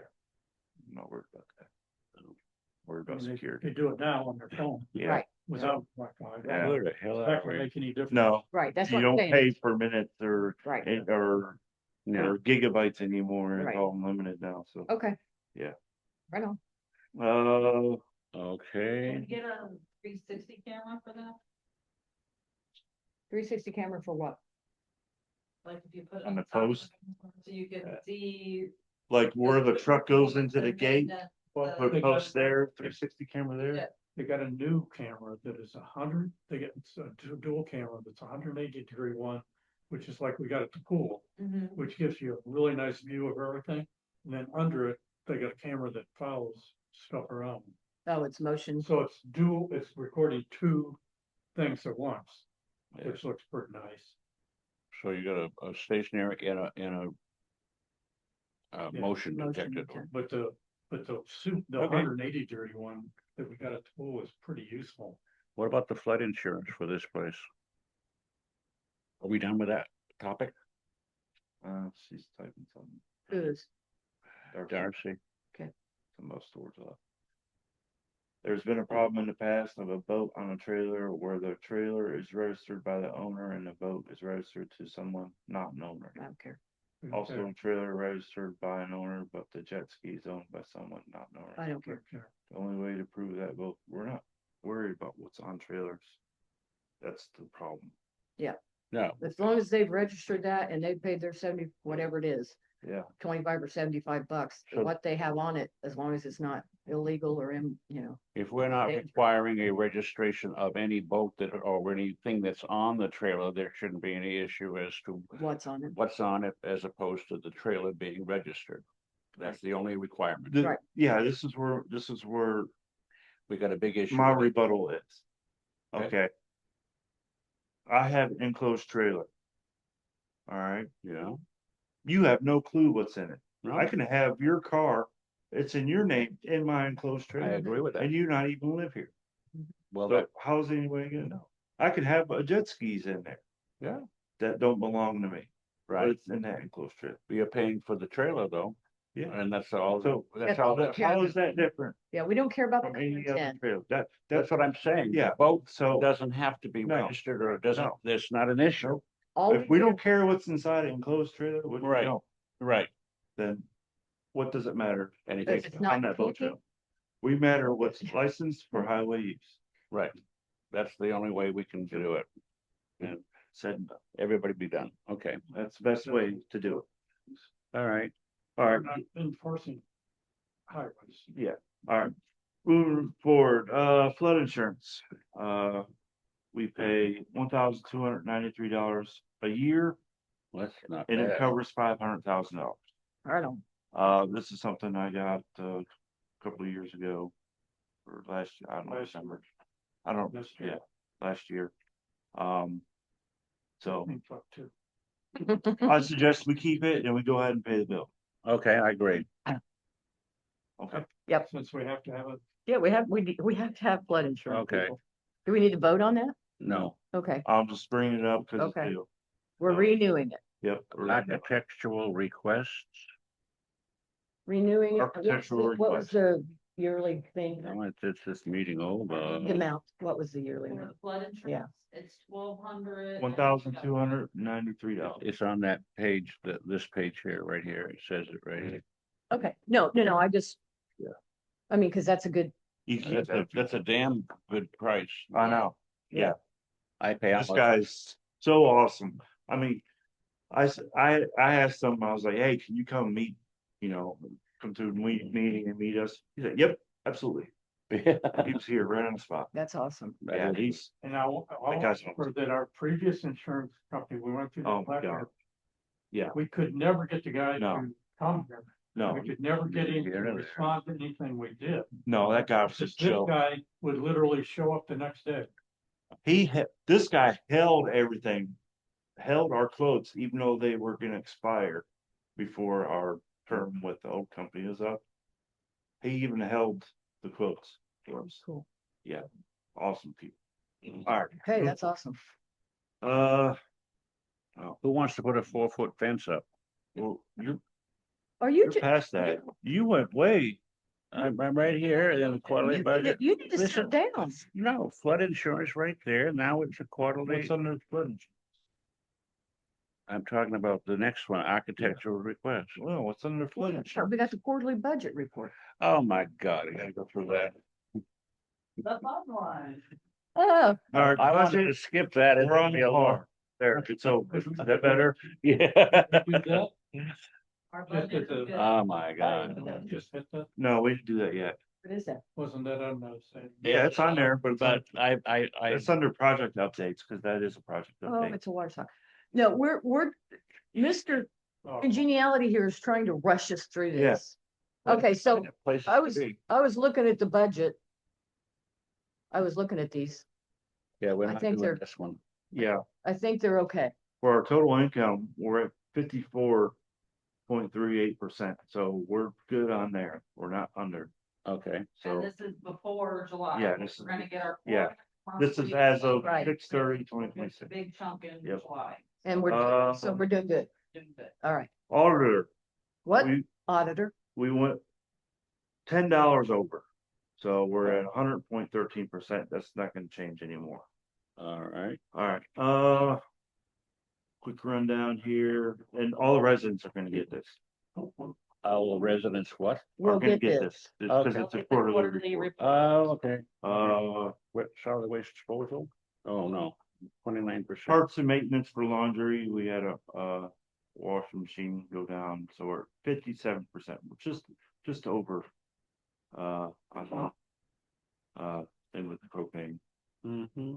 I'm not worried about that. Worried I about mean, they security. do it now on their phone Yeah, Right, without Wi-Fi. Yeah. Who the hell That are would we? make any difference. no, right, that's you what I'm don't saying. pay per minute or, Right, or Yeah, or gigabytes anymore, it's Right. all unlimited now, so. Okay. Yeah. Right on. okay. Can you get a 360 camera for that? 360 camera for what? Like if you put it On the top of post? So you can Yeah. see. like where the truck goes into the and gate, then put a post there, 360 camera there. Yeah. They got a new camera that is 100, they get a dual camera that's 180-degree one, which is like we got at the pool, Mhm. which gives you a really nice view of everything. And then under it, they got a camera that follows stuff around. Oh, it's motion. So it's dual, it's recording two things at once, Yeah. which looks pretty nice. So you got a stationary and a Yeah, motion motion detector. detector. But the the Okay. 180-degree one that we got at the pool is pretty useful. What about the flood insurance for this place? Are we done with that topic? She's typing something. Who's? Darcy? The most storage lot. There's been a problem in the past of a boat on a trailer where the trailer is registered by the owner and the boat is registered to someone not an owner. I don't care. Also, a trailer registered by an owner, but the jet ski is owned by someone not an owner. I don't care. The only way to prove that, well, we're not worried about what's on trailers. That's the problem. No, As long as they've registered that and they've paid their 70, whatever it is, Yeah, 25 or 75 bucks, So- what they have on it, as long as it's not illegal or if we're not Dangerous. requiring a registration of any boat that, or anything that's on the trailer, there shouldn't be any issue as to what's on it. what's on it as opposed to the trailer being registered. That's the only requirement. The- Right. yeah, this is where We got a big issue. my with it. rebuttal is. Okay. Okay. I have an enclosed trailer. All right, Yeah, you have no clue what's in it. no, I can have your car, it's in your name, in my enclosed I trailer, agree with that. and you not even live here. Well, So that, how's anybody gonna know? I could have a jet skis in there. Yeah. That don't belong to me, but right, it's in that enclosed trailer. you're paying for the trailer though, Yeah, and that's all, So- that's all, That's- how is that different Yeah, we don't care about the from any other content. trailer? that's That's what I'm saying. The Yeah, boat so doesn't have to be No, registered or it doesn't, no. there's not an issue. Nope. All if we care- don't care what's inside an enclosed trailer, which we Right. don't, Right, then what does it matter? anything, If it's not On that boat clicking, trailer. We matter what's licensed for highway use. right. That's the only way we can do it. And Said and done. everybody be done. Okay, That's the best way to do it. all right. All We're right, not enforcing highways. all right. Moving forward, flood insurance. We pay $1,293 a year That's not and it bad. covers $500,000. I don't. This is something I got a couple of years ago. Or last year, I don't remember. I don't, Last year. yeah, last year. So I think so, too. I suggest we keep it and we go ahead and pay the bill. Okay, I agree. Okay. Since we have to have a Yeah, we have to have flood insurance. Okay. people. Do we need to vote on that? No, Okay, I'm just bringing it up because it's Okay. due. we're renewing it. Yep. architectural requests. Renewing it. What's Architectural what was request. the yearly thing? I went to this meeting over. The amount, what was the yearly For amount? the flood insurance, it's 1,200. $1,293. It's on that page, this page here, right here. It says it right here. Okay, no, I just. Yeah. I mean, cause that's a good, You keep that. That's a damn good price. I know. Yeah. I pay This out. guy's so awesome. I mean, I asked him, I was like, hey, can you come meet, come to the meeting and meet us? He said, yep, absolutely. He was here right on the spot. that's awesome. Yeah, he's, And I'll guy's offer that our previous insurance company, we went through Oh, the my black. God. Yeah. We could never get the guy No. to come here. no, We could never get him to Here and there. respond to anything we did. no, that guy was Just just this chill. guy would literally show up the next day. This guy held everything, held our quotes, even though they were gonna expire before our term with the old company is up. He even held the quotes. for us. Cool. Awesome people. All right. Hey, that's awesome. Who wants to put a 4-foot fence up? Well, Are you, you're past that. You went way. I'm right here and then the quarterly budget. you need to Listen. sit down. No, flood insurance right there. Now it's a quarterly. What's under the flood I'm talking about the next one, architectural request. Well, what's under flood Sure, we got the quarterly budget report. Oh, my God, I gotta go through that. The fun one. Oh, All right, I wanted to budget, skip that. It we're on took me the a long. car. There, it's over. Is that better? Yeah. We do that? Our Just budget at the- is good. Oh, my God. Just hit that, No, we didn't do that yet. what is that? wasn't that on the same? Yeah, it's on there, but But it's under project updates, because that is a project Oh, update. it's a water talk. No, Mr. Oh, Congeniality here is trying to rush us through Yeah. this. Okay, so Places I to was, be. I was looking at the budget. I was looking at these. Yeah, we're I not think doing they're- this one. Yeah, I think they're okay. for our total income, we're at 54.38%, so we're good on there. We're not under. Okay. And So this is before July. Yeah, this We're is- gonna get our. yeah. fourth This is monthly as of Right. 6/30/2026. Big chunk in Yep. July. And we're, so Um, we're doing good. Doing good. All right. Auditor, What we, auditor? we went $10 over. So we're at 100.13%. That's not gonna change anymore. All right. All right, quick rundown here, and all the residents are gonna get this. All the residents, what? Are We'll gonna get this. because Okay. it's a It's a quarterly quarterly report. Oh, okay. Uh, Solid waste disposal? Oh, no, 29%. parts and maintenance for laundry, we had a washing machine go down, so we're 57%, just over. On thing with the propane, Mm-hmm.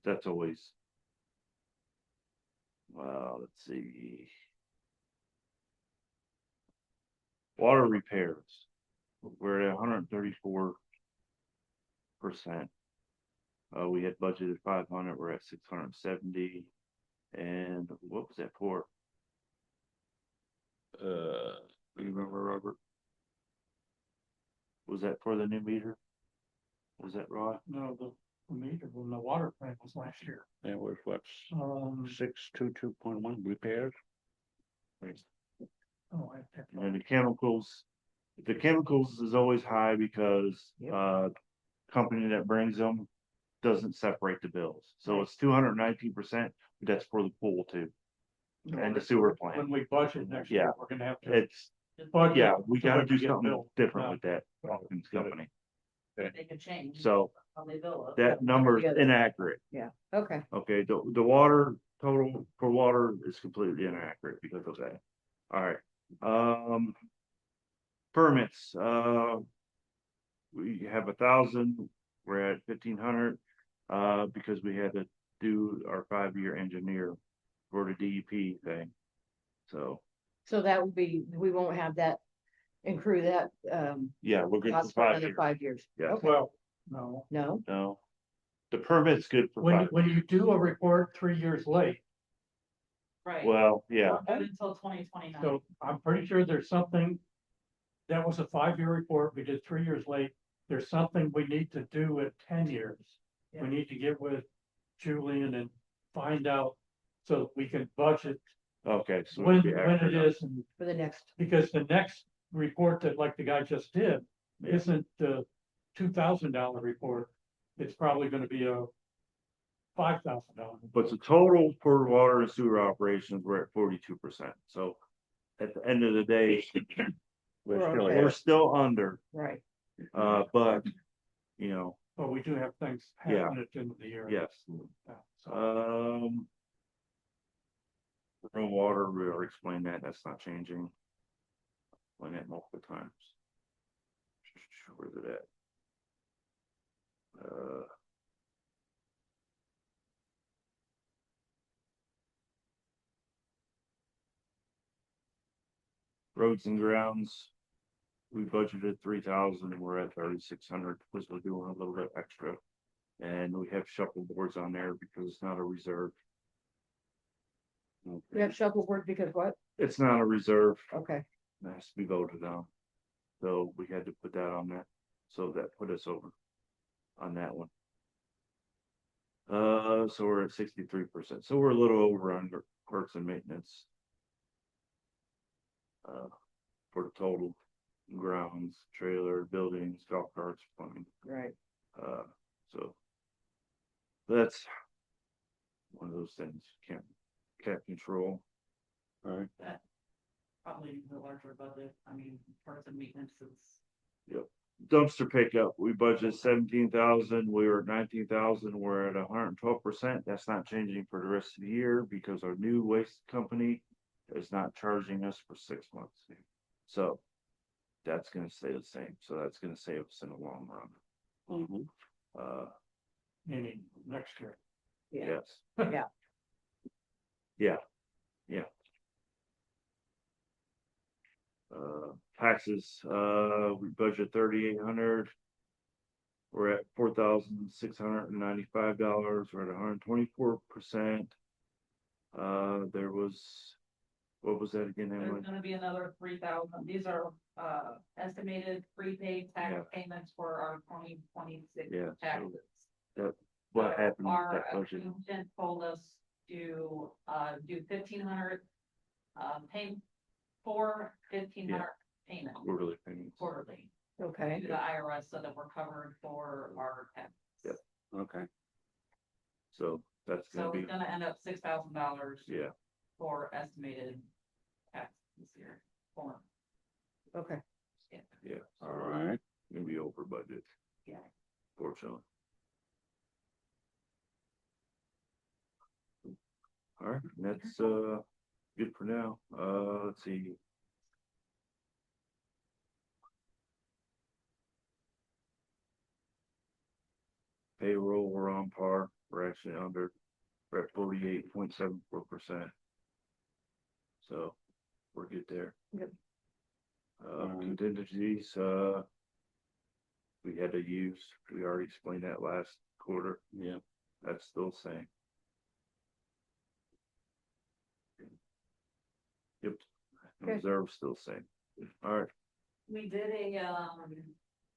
that's always. Well, let's see. Water repairs, we're at 134%. We had budgeted 500, we're at 670. And what was that for? You remember, Robert? Was that for the new meter? Was that right? No, the meter, when the water plant was last year. That was what, Um, 622.1 repairs? oh, I have to- And the chemicals is always high because, company that brings them doesn't separate the bills. So it's 219%, but that's for the pool too, and the sewer When plant. we budget next year, Yeah. we're gonna have to. It's, budget yeah, we so gotta that do get something billed. different with that company. They could change. So How they bill it. that number is Yeah. inaccurate. Okay. Okay, the water total for water is completely inaccurate because of that. All right, permits, we have 1,000, we're at 1,500, because we had to do our 5-year engineer for the DEP thing. So, So that would be, we won't have that, accrue that, yeah, we're good for cost for 5 another years. 5 years. Yeah. Okay. Well, no, No, No, the permit's good for when, 5. when you do a report 3 years late, Right. Well, yeah, Not good until 2029. so I'm pretty sure there's something. That was a 5-year report, we did 3 years late, there's something we need to do at 10 years. Yeah. We need to get with Julian and find out, so that we can budget okay, so when, it'll be when it accurate. is, and for the next, because the next report that like the guy just did isn't the $2,000 report. It's probably gonna be a $5,000. But the total for water and sewer operations, we're at 42%. So at the end of the day, We're We're still okay. we're ahead. still under, right. but, you know, But we do have things Yeah. happening at the end of the year. yes. Yeah, so, Rural water, we already explained that, that's not changing. Explained that multiple times. Where's it at? Roads and grounds. We budgeted 3,000, we're at 3,600, because we're doing a little bit extra. And we have shuffleboards on there because it's not a reserve. We have shuffleboard because what? It's not a reserve, Okay. it has to be voted on. So we had to put that on that, so that put us over on that one. So we're at 63%, so we're a little over under parts and maintenance. For the total grounds, trailer, buildings, golf carts, plumbing, Right. so. That's one of those things, cat control. Alright, Probably the larger budget, I mean, parts and maintenance is. Dumpster pickup, we budgeted 17,000, we were at 19,000, we're at 112%. That's not changing for the rest of the year because our new waste company is not charging us for 6 months. So that's gonna stay the same, so that's gonna save us in the long run. mhm. Meaning next year. Yeah. Yes. Yeah. Yeah, yeah. Taxes, we budget 3,800. We're at $4,695, we're at 124%. There was, what was that again, There's Emily? gonna be another 3,000, these are, estimated prepaid tax Yeah. payments for our 2026 Yeah, so taxes. What happened with Our that budget? accountant told us to, do 1,500, pay for 1,500 payments Quarterly payments. quarterly Okay. to the IRS so that we're covered for our taxes. Yep. Okay, So that's So gonna it's be, gonna end up $6,000 yeah, for estimated tax this year. For, Okay. yeah, alright, gonna be over budget. Yeah. Fortunately. All right, that's good for now. Let's see. Payroll, we're on par. We're actually under, we're at 48.74%. So we're good there. Yep. Contingencies, we had to use, we already explained that last quarter. yeah, That's still the same. Yep. Okay. Reserve still the same. All right, we did a,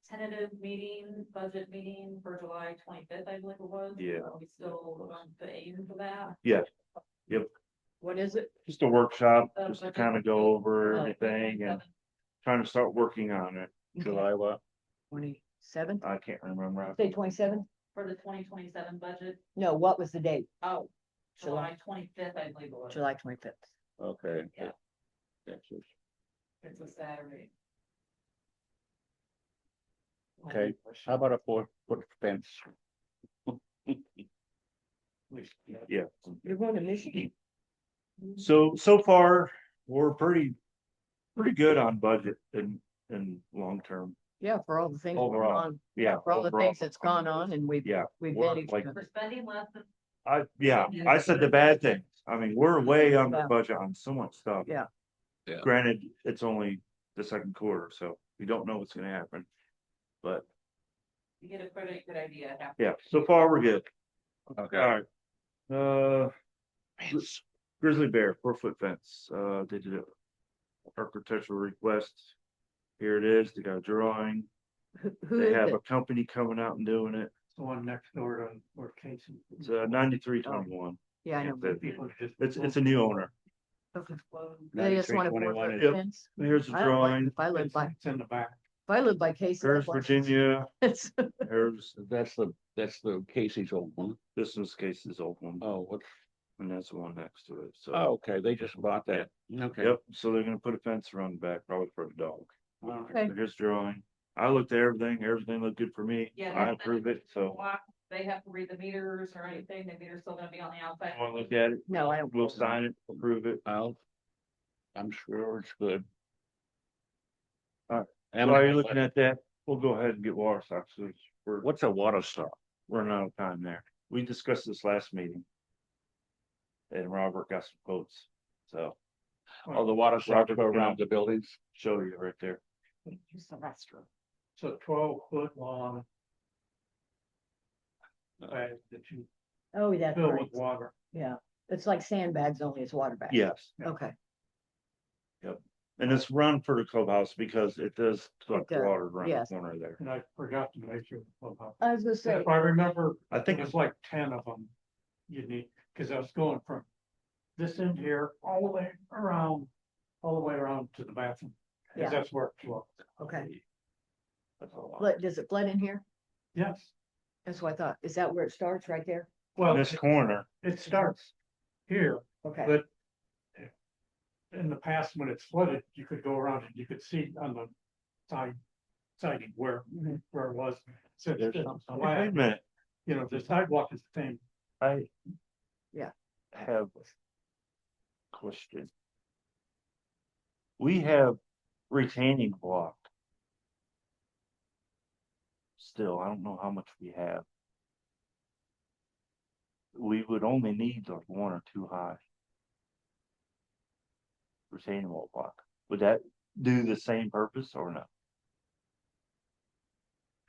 tentative meeting, budget meeting for July 25th, I believe it was. Yeah. Are we still going to aim for that? yeah, What is it? just a workshop, Uh, just to budget kind of go over Oh. everything and trying to start working on it. July what? 27th? I can't remember. Say 27th? For the 2027 budget, No, what was the date? oh, July. July 25th, I believe it was. July 25th. Okay. Yeah. Texas. It's a Saturday. Okay, how about a 4-foot fence? Yeah, You're going to Michigan? so far, we're pretty good on budget and long term. Yeah, for all the things going Overall, on. Yeah. For all the overall. things that's gone on and Yeah, we've we're managed like- to. We're spending less than, I said the bad things. I mean, we're way under Yeah. budget on so much stuff. Yeah. Yeah. Granted, it's only the second quarter, so we don't know what's gonna happen. But you get a pretty good idea. yeah, so far we're good. Okay. Alright. Grizzly bear, 4-foot fence, they did a architectural request. Here it is, they got a drawing, Who they is have it? a company coming out and doing it, It's the one next door to where Casey. it's 9321. Yeah, I know. Yeah, People just. It's a new owner, Okay. They just want a 9321 4-foot Yep. fence. here's the I don't like it. drawing, If I lived by, It's in the back. if I lived by Casey. there's I'd like- Virginia, It's- there's, That's the Casey's old one. this was Casey's old one, Oh, what? and that's the one next to it, so. Oh, okay, they just bought that. Okay. Yep, so they're gonna put a fence around the back, probably for the dog. Alright. Okay. So here's drawing, I looked at everything looked good for me, Yeah, I that's- approve it, so. They have to read the meters or anything, the meter's still gonna be on the outside. Wanna look at it, No, I don't. we'll sign it, approve it. I'm sure it's good. Alright. Am While I you're looking at that, we'll go ahead and get water stocks, so we're What's a water stop? running out of time there. We discussed this last meeting. And Robert got some quotes, so Oh, the water stops Robert, go can I- around the buildings? show you right there. Use the restroom. So 12-foot long. Bag that you Oh, that's fill right. with water. Yeah. It's like sandbags, only it's water bags. Yes, Okay. and it's run for the clubhouse because it does collect does, water around the yes. corner there. And I forgot to make sure. If I was gonna say, I remember, I think it was like 10 of them you need, because I was going from this end here all the way around to the bathroom. 'Cause Yeah. that's where it flows. okay. That's a lot. Does it flood in here? Yes, That's what I thought. Is that where it starts, right there? well, This corner, it starts here Okay, But in the past, when it's flooded, you could go around and you could see on the siding where Mhm. it was. Since There's it's something- Wait a flat, minute, you know, the sidewalk is the same. I. Yeah. Have. Question. We have retaining block. Still, I don't know how much we have. We would only need like one or two high. Retaining wall block. Would that do the same purpose or no?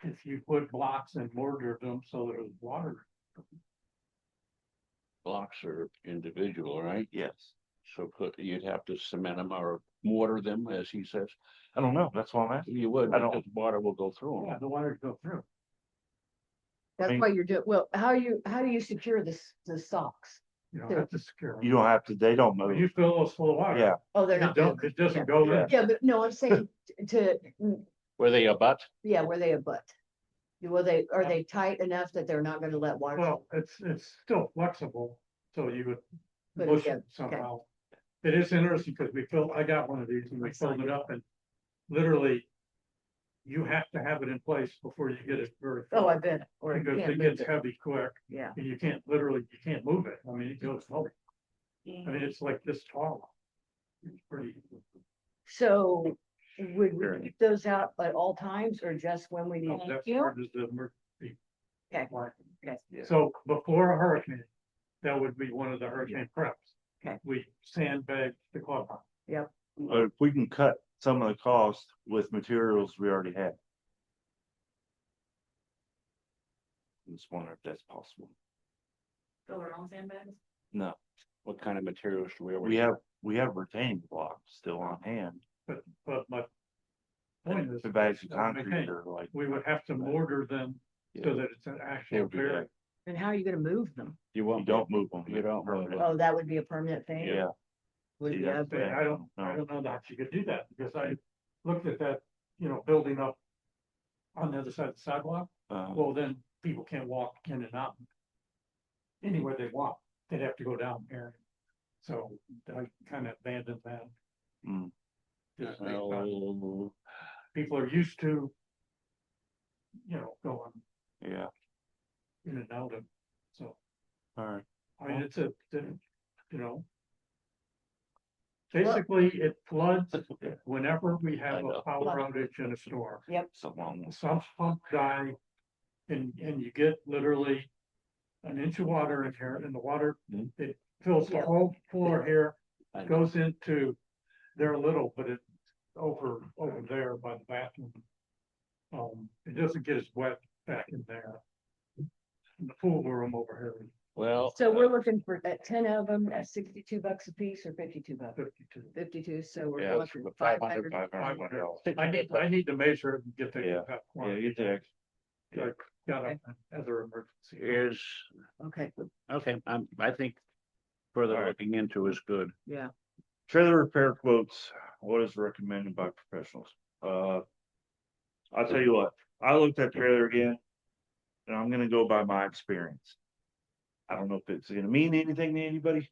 If you put blocks and mortar them so there's water. Blocks are individual, right? Yes. So you'd have to cement them or mortar them, as he says. I don't know. That's why I'm asking. You would, I don't- because water will go through Yeah, them. the water go through. that's mean- why you're doing, well, how do you secure the socks? You don't have to secure You them. don't have to, they don't When move. you fill those full of water. Yeah, Oh, they're It not. don't, it doesn't go Yeah. in. Yeah, but no, I'm saying Were they a butt? yeah, where they abut. Are they tight enough that they're not gonna let water? Well, it's still flexible, so you would Put it push together, it somehow. It is interesting because I got one of these and we filled it up and literally you have to have it in place before you get it very Oh, full. I bet, or you Because can't it move gets it, heavy quick yeah. and you can't move it. I mean, it goes slow. I mean, it's like this tall. It's pretty. So would Sure. we keep those out at all times or just when we need? Oh, that's you. part of the emergency. Okay. light. Okay. Yeah. So before a hurricane, that would be one of the hurricane preps. Okay. We sandbag the clubhouse. but if we can cut some of the cost with materials we already have. I'm just wondering if that's possible. Fill our own sandbags. No, What kind of materials do we already we have retaining blocks still on hand. But my point is, The bags of that concrete maintain- are like. we would have to mortar them so that it's an actual They'll do that. barrier. And how are you gonna move them? You You won't. don't move them. You don't move them. Oh, that would be a permanent thing? Yeah. Would See, be that's a- the But thing. I don't know that you could do that because I looked at that, you know, building up on the other side of the sidewalk. Well, then people can't walk in and out anywhere they want. They'd have to go down here. So I kind of abandoned that. Mm. Just based on- Well, people are used to, you know, going Yeah, in and out of, so, all right. I mean, you know. Basically, it floods whenever we I have know. a power outage in a storm. Something along those- Some pump die. And you get literally an inch of water in here and the water, Mhm. it fills the Yeah. whole floor here, I know. goes into there a little, but it's over there by the bathroom. It doesn't get as wet back in there. In the pool room over here, Well. So we're looking for at 10 of them at $62 a piece or 52 bucks? 52. 52, so we're Yeah, it's looking about 500. 500 $500. I need to measure it and get the. Yeah. exact Yeah, quantity. you take. I got another emergency. Is, Okay, okay, I think further All right. looking into is good. yeah. Trailer repair quotes, what is recommended by professionals? I'll tell you what, I looked at trailer again. And I'm gonna go by my experience. I don't know if it's gonna mean anything to anybody.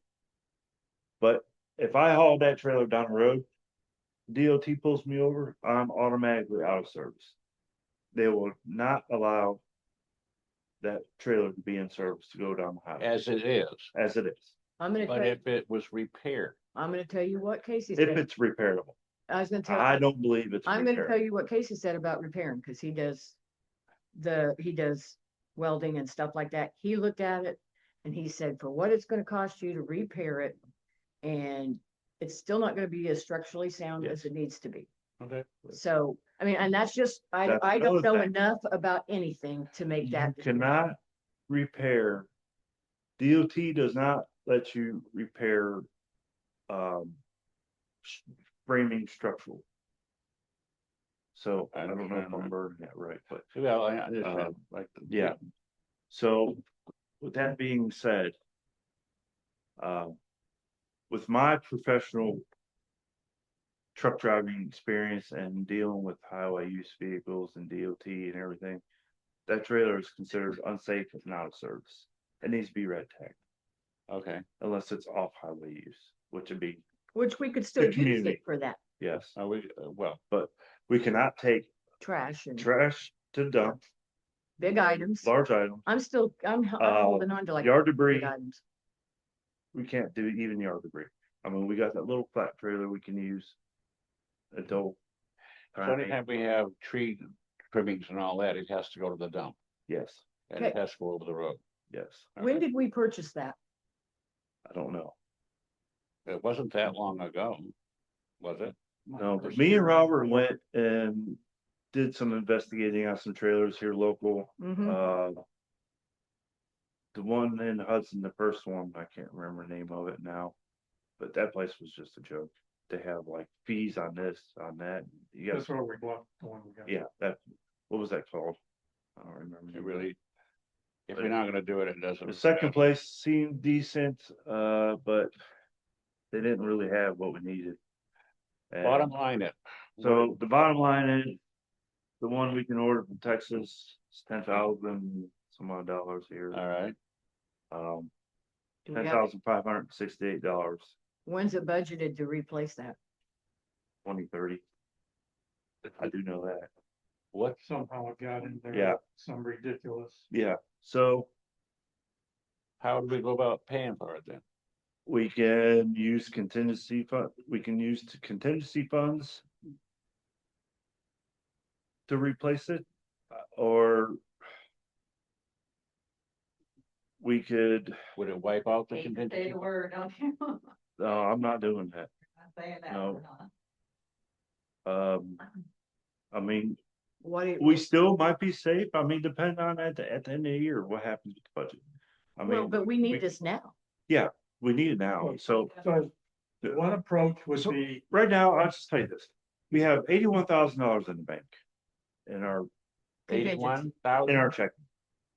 But if I haul that trailer down the road, DOT pulls me over, I'm automatically out of service. They will not allow that trailer to be in service to go down the highway As it is, as it is, I'm gonna but tell, if it was repaired, you what Casey if said. it's repairable. I was gonna tell. I don't believe it's I'm gonna tell repairable. you what Casey said about repairing, because he does welding and stuff like that. He looked at it and he said, for what it's gonna cost you to repair it, and it's still not gonna be as structurally sound as it needs to be. okay, So, I mean, and that's just, That's I don't another know thing. enough about anything to make You that. cannot repair. DOT does not let you repair. Framing structural. So I don't know if understand I'm that. wording that right, but well, I understand, like. yeah. So with that being said. With my professional. Truck driving experience and dealing with highway use vehicles and DOT and everything. That trailer is considered unsafe if not of service. It needs to be red tagged. Okay, unless it's off highway use, which would be, Which we could still use community. it for that, yes. are we, well, But we cannot take trash and trash to dump, big items. large items, I'm holding on to like yard big debris. items. We can't do even yard debris. I mean, we got that little flat trailer we can use. Until. so anytime we have tree trimmings and all that, it has to go to the dump, Yes, and it has to go over the road. yes, When did we purchase that? I don't know. It wasn't that long ago, was it? No, but me and Robert went and did some investigating on some trailers here local. Mhm. The one in Hudson, the first one, I can't remember the name of it now. But that place was just a joke. They have like fees on this, on that. You That's guys, where we bought the one we got. yeah, that, what was that called? I don't remember. It really, if you're not gonna do it, it doesn't. The second place seemed decent, but they didn't really have what we needed. And Bottom line it. so the bottom line is, the one we can order from Texas is 10,000 some odd dollars here. All right, Do we have- $10,568, When's it budgeted to replace that? 2030. I do know that. what, Somehow it got in there. Yeah. Some ridiculous. Yeah, so how do we go about paying for it then? we can use contingency fund, we can use contingency funds to replace it, or we could, Would it wipe out the Hate to say contingency? the word, don't you? I'm no, I'm not doing that. saying that. No. we're not. I mean, What it, we still might be safe. I mean, depending on at the end of the year, what happens with the budget. I well, mean, but we need this now. we need it now. So So one approach would So- be, right now, I'll just tell you this. We have $81,000 in the bank in our, $81,000? in our checking.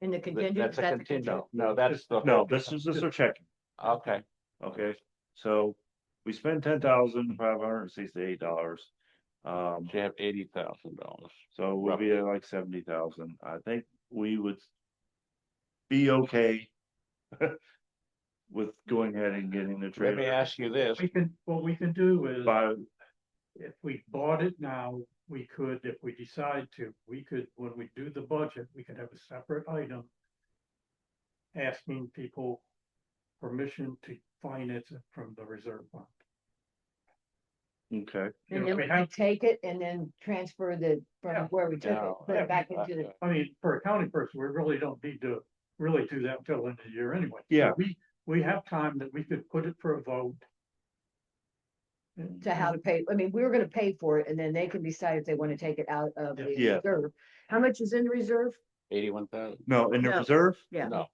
In the contingent, That's a that's the contingent, contingent. no, that's the. No, whole- this is just our checking. Okay, Okay, so we spend $10,568. so you have $80,000. So we'll be at like 70,000. I think we would be okay with going ahead and getting the Let me trailer ask you this, what we can do is, by, if we bought it now, we could, if we decide to, we could, when we do the budget, we could have a separate item asking people permission to finance it from the reserve fund. okay, And If then we we have- can take it and then transfer the, from Yeah. where we took it, No, put it back into the, I mean, for accounting purposes, we really don't need to really do that until the end of the year anyway. So Yeah. We have time that we could put it for a vote. to how to pay. I mean, we were gonna pay for it and then they can decide if they want to take it out of the Yeah. reserve. How much is in the reserve? 81,000? no, in the No. reserve, Yeah. No,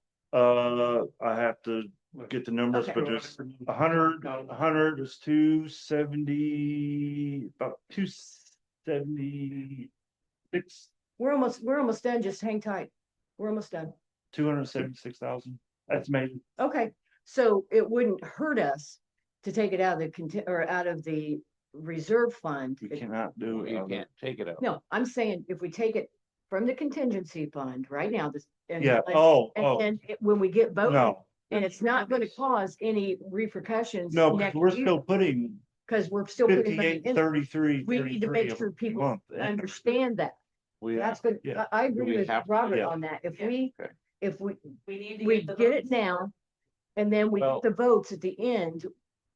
I have to get the numbers, Okay. but there's 100 is 270, about 276, We're almost done. Just hang tight. We're almost done. 276,000. That's maybe, Okay, so it wouldn't hurt us to take it out of the or out of the reserve fund. we cannot do it. you can't take it out. No, I'm saying if we take it from the contingency fund right now, this. and- Yeah, And when we get voted, no, and it's not gonna cause any repercussions. no, because next we're year, still putting Cause we're still putting money 58, in. 33, We need to 33 make sure a people month. And Understand that. We That's have, good. Yeah. I agree we with have to- Robert yeah. on that. If Yeah. we, Okay. if we We need to get the it votes. now, and then we Well- get the votes at the end,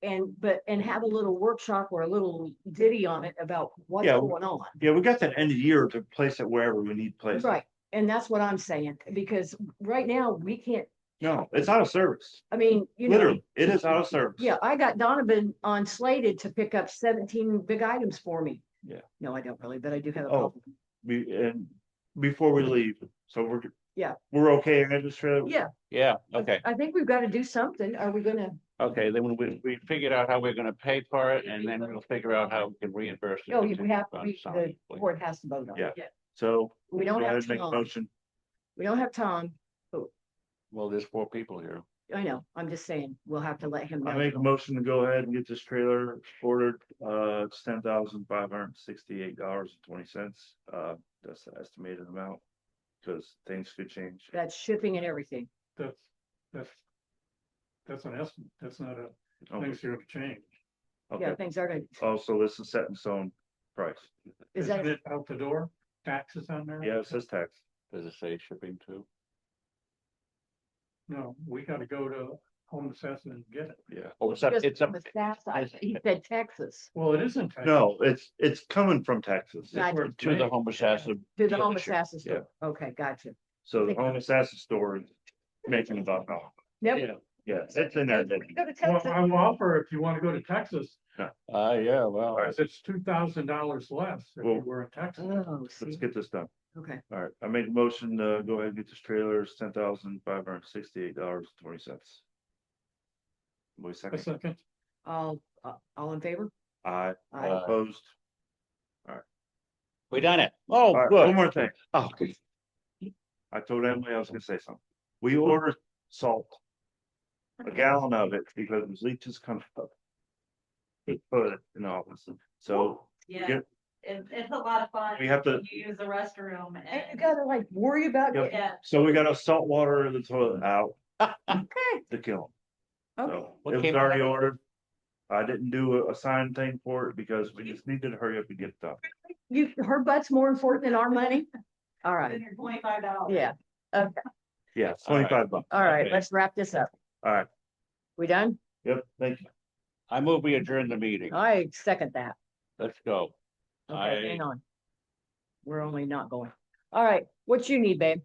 and have a little workshop or a little ditty on it about what's Yeah, going on. Yeah, we got that end of the year to place it wherever we need to place it. Right, and that's what I'm saying, because right now, we can't, No, it's out of service. I mean, you know. Literally, it is out of service. Yeah, I got Donovan on slated to pick up 17 big items for me. Yeah. No, I don't really, but I do have a Oh. couple. And before we leave, so Yeah. we're okay in this trailer? Yeah, yeah, okay, I think we've got to do something. Are we gonna, okay, then we figured out how we're gonna pay for it, and then we'll figure out how we can reimburse. the oh, we have, contingency fund the soundly. board has to vote on it. Yeah. So We go don't ahead have and make a Tom. motion. We don't have Tom. Well, there's 4 people here. I know, I'm just saying, we'll have to let him I know. make a motion to go ahead and get this trailer ordered. It's $10,568.20. That's the estimated amount. Because things could change. That's shipping and everything. That's that's an estimate, that's not a, Okay, things are gonna change. Yeah, okay. things are gonna, Oh, so this is set in stone price. is Isn't that, it out the door, taxes on there? Yeah, it says tax. Does it say shipping too? No, we gotta go to home assessment and get it. Yeah. Oh, it's up, just it's up, the stats, he said Texas, Well, it isn't. Texas. No, it's coming from Texas. Gotcha. where it's to the made. home assessment. to the home dealership. assessment store. Okay, gotcha. So the home assessment store is making about, Yep. Yeah. yeah, it's in there. Go to Well, Texas. I will offer if you wanna go to Texas, Yeah, well, because it's $2,000 less if Well- you were in Texas. Oh, Let's see, get this done. okay, All right, I make a motion to go ahead and get this trailer, it's $10,568.20. Wait a A second, second, all in favor? aye, Aye. all opposed. we done it. Oh, All right, one good. more thing, Oh, I told Emily I was gonna say something. We ordered salt. A gallon of it because the leeches come up. He put it in the office, so Yeah, get- it's a lot of fun. We have to- when you use the restroom And you and, gotta like worry about Yep. getting, yeah, so we got a salt water in the toilet out okay, to kill them. okay. So What it was came out already of it? ordered. I didn't do a sign thing for it because we just needed to hurry up and get it done. Her butt's more important than our money? All right, then you're $25. yeah, okay, Yeah, All right. 25 bucks. all right, Okay. let's wrap this up. All right, We done? yep, thank you. I move we adjourn the meeting. I second that. Let's go. Okay, I- hang on. We're only not going. All right, what you need, babe?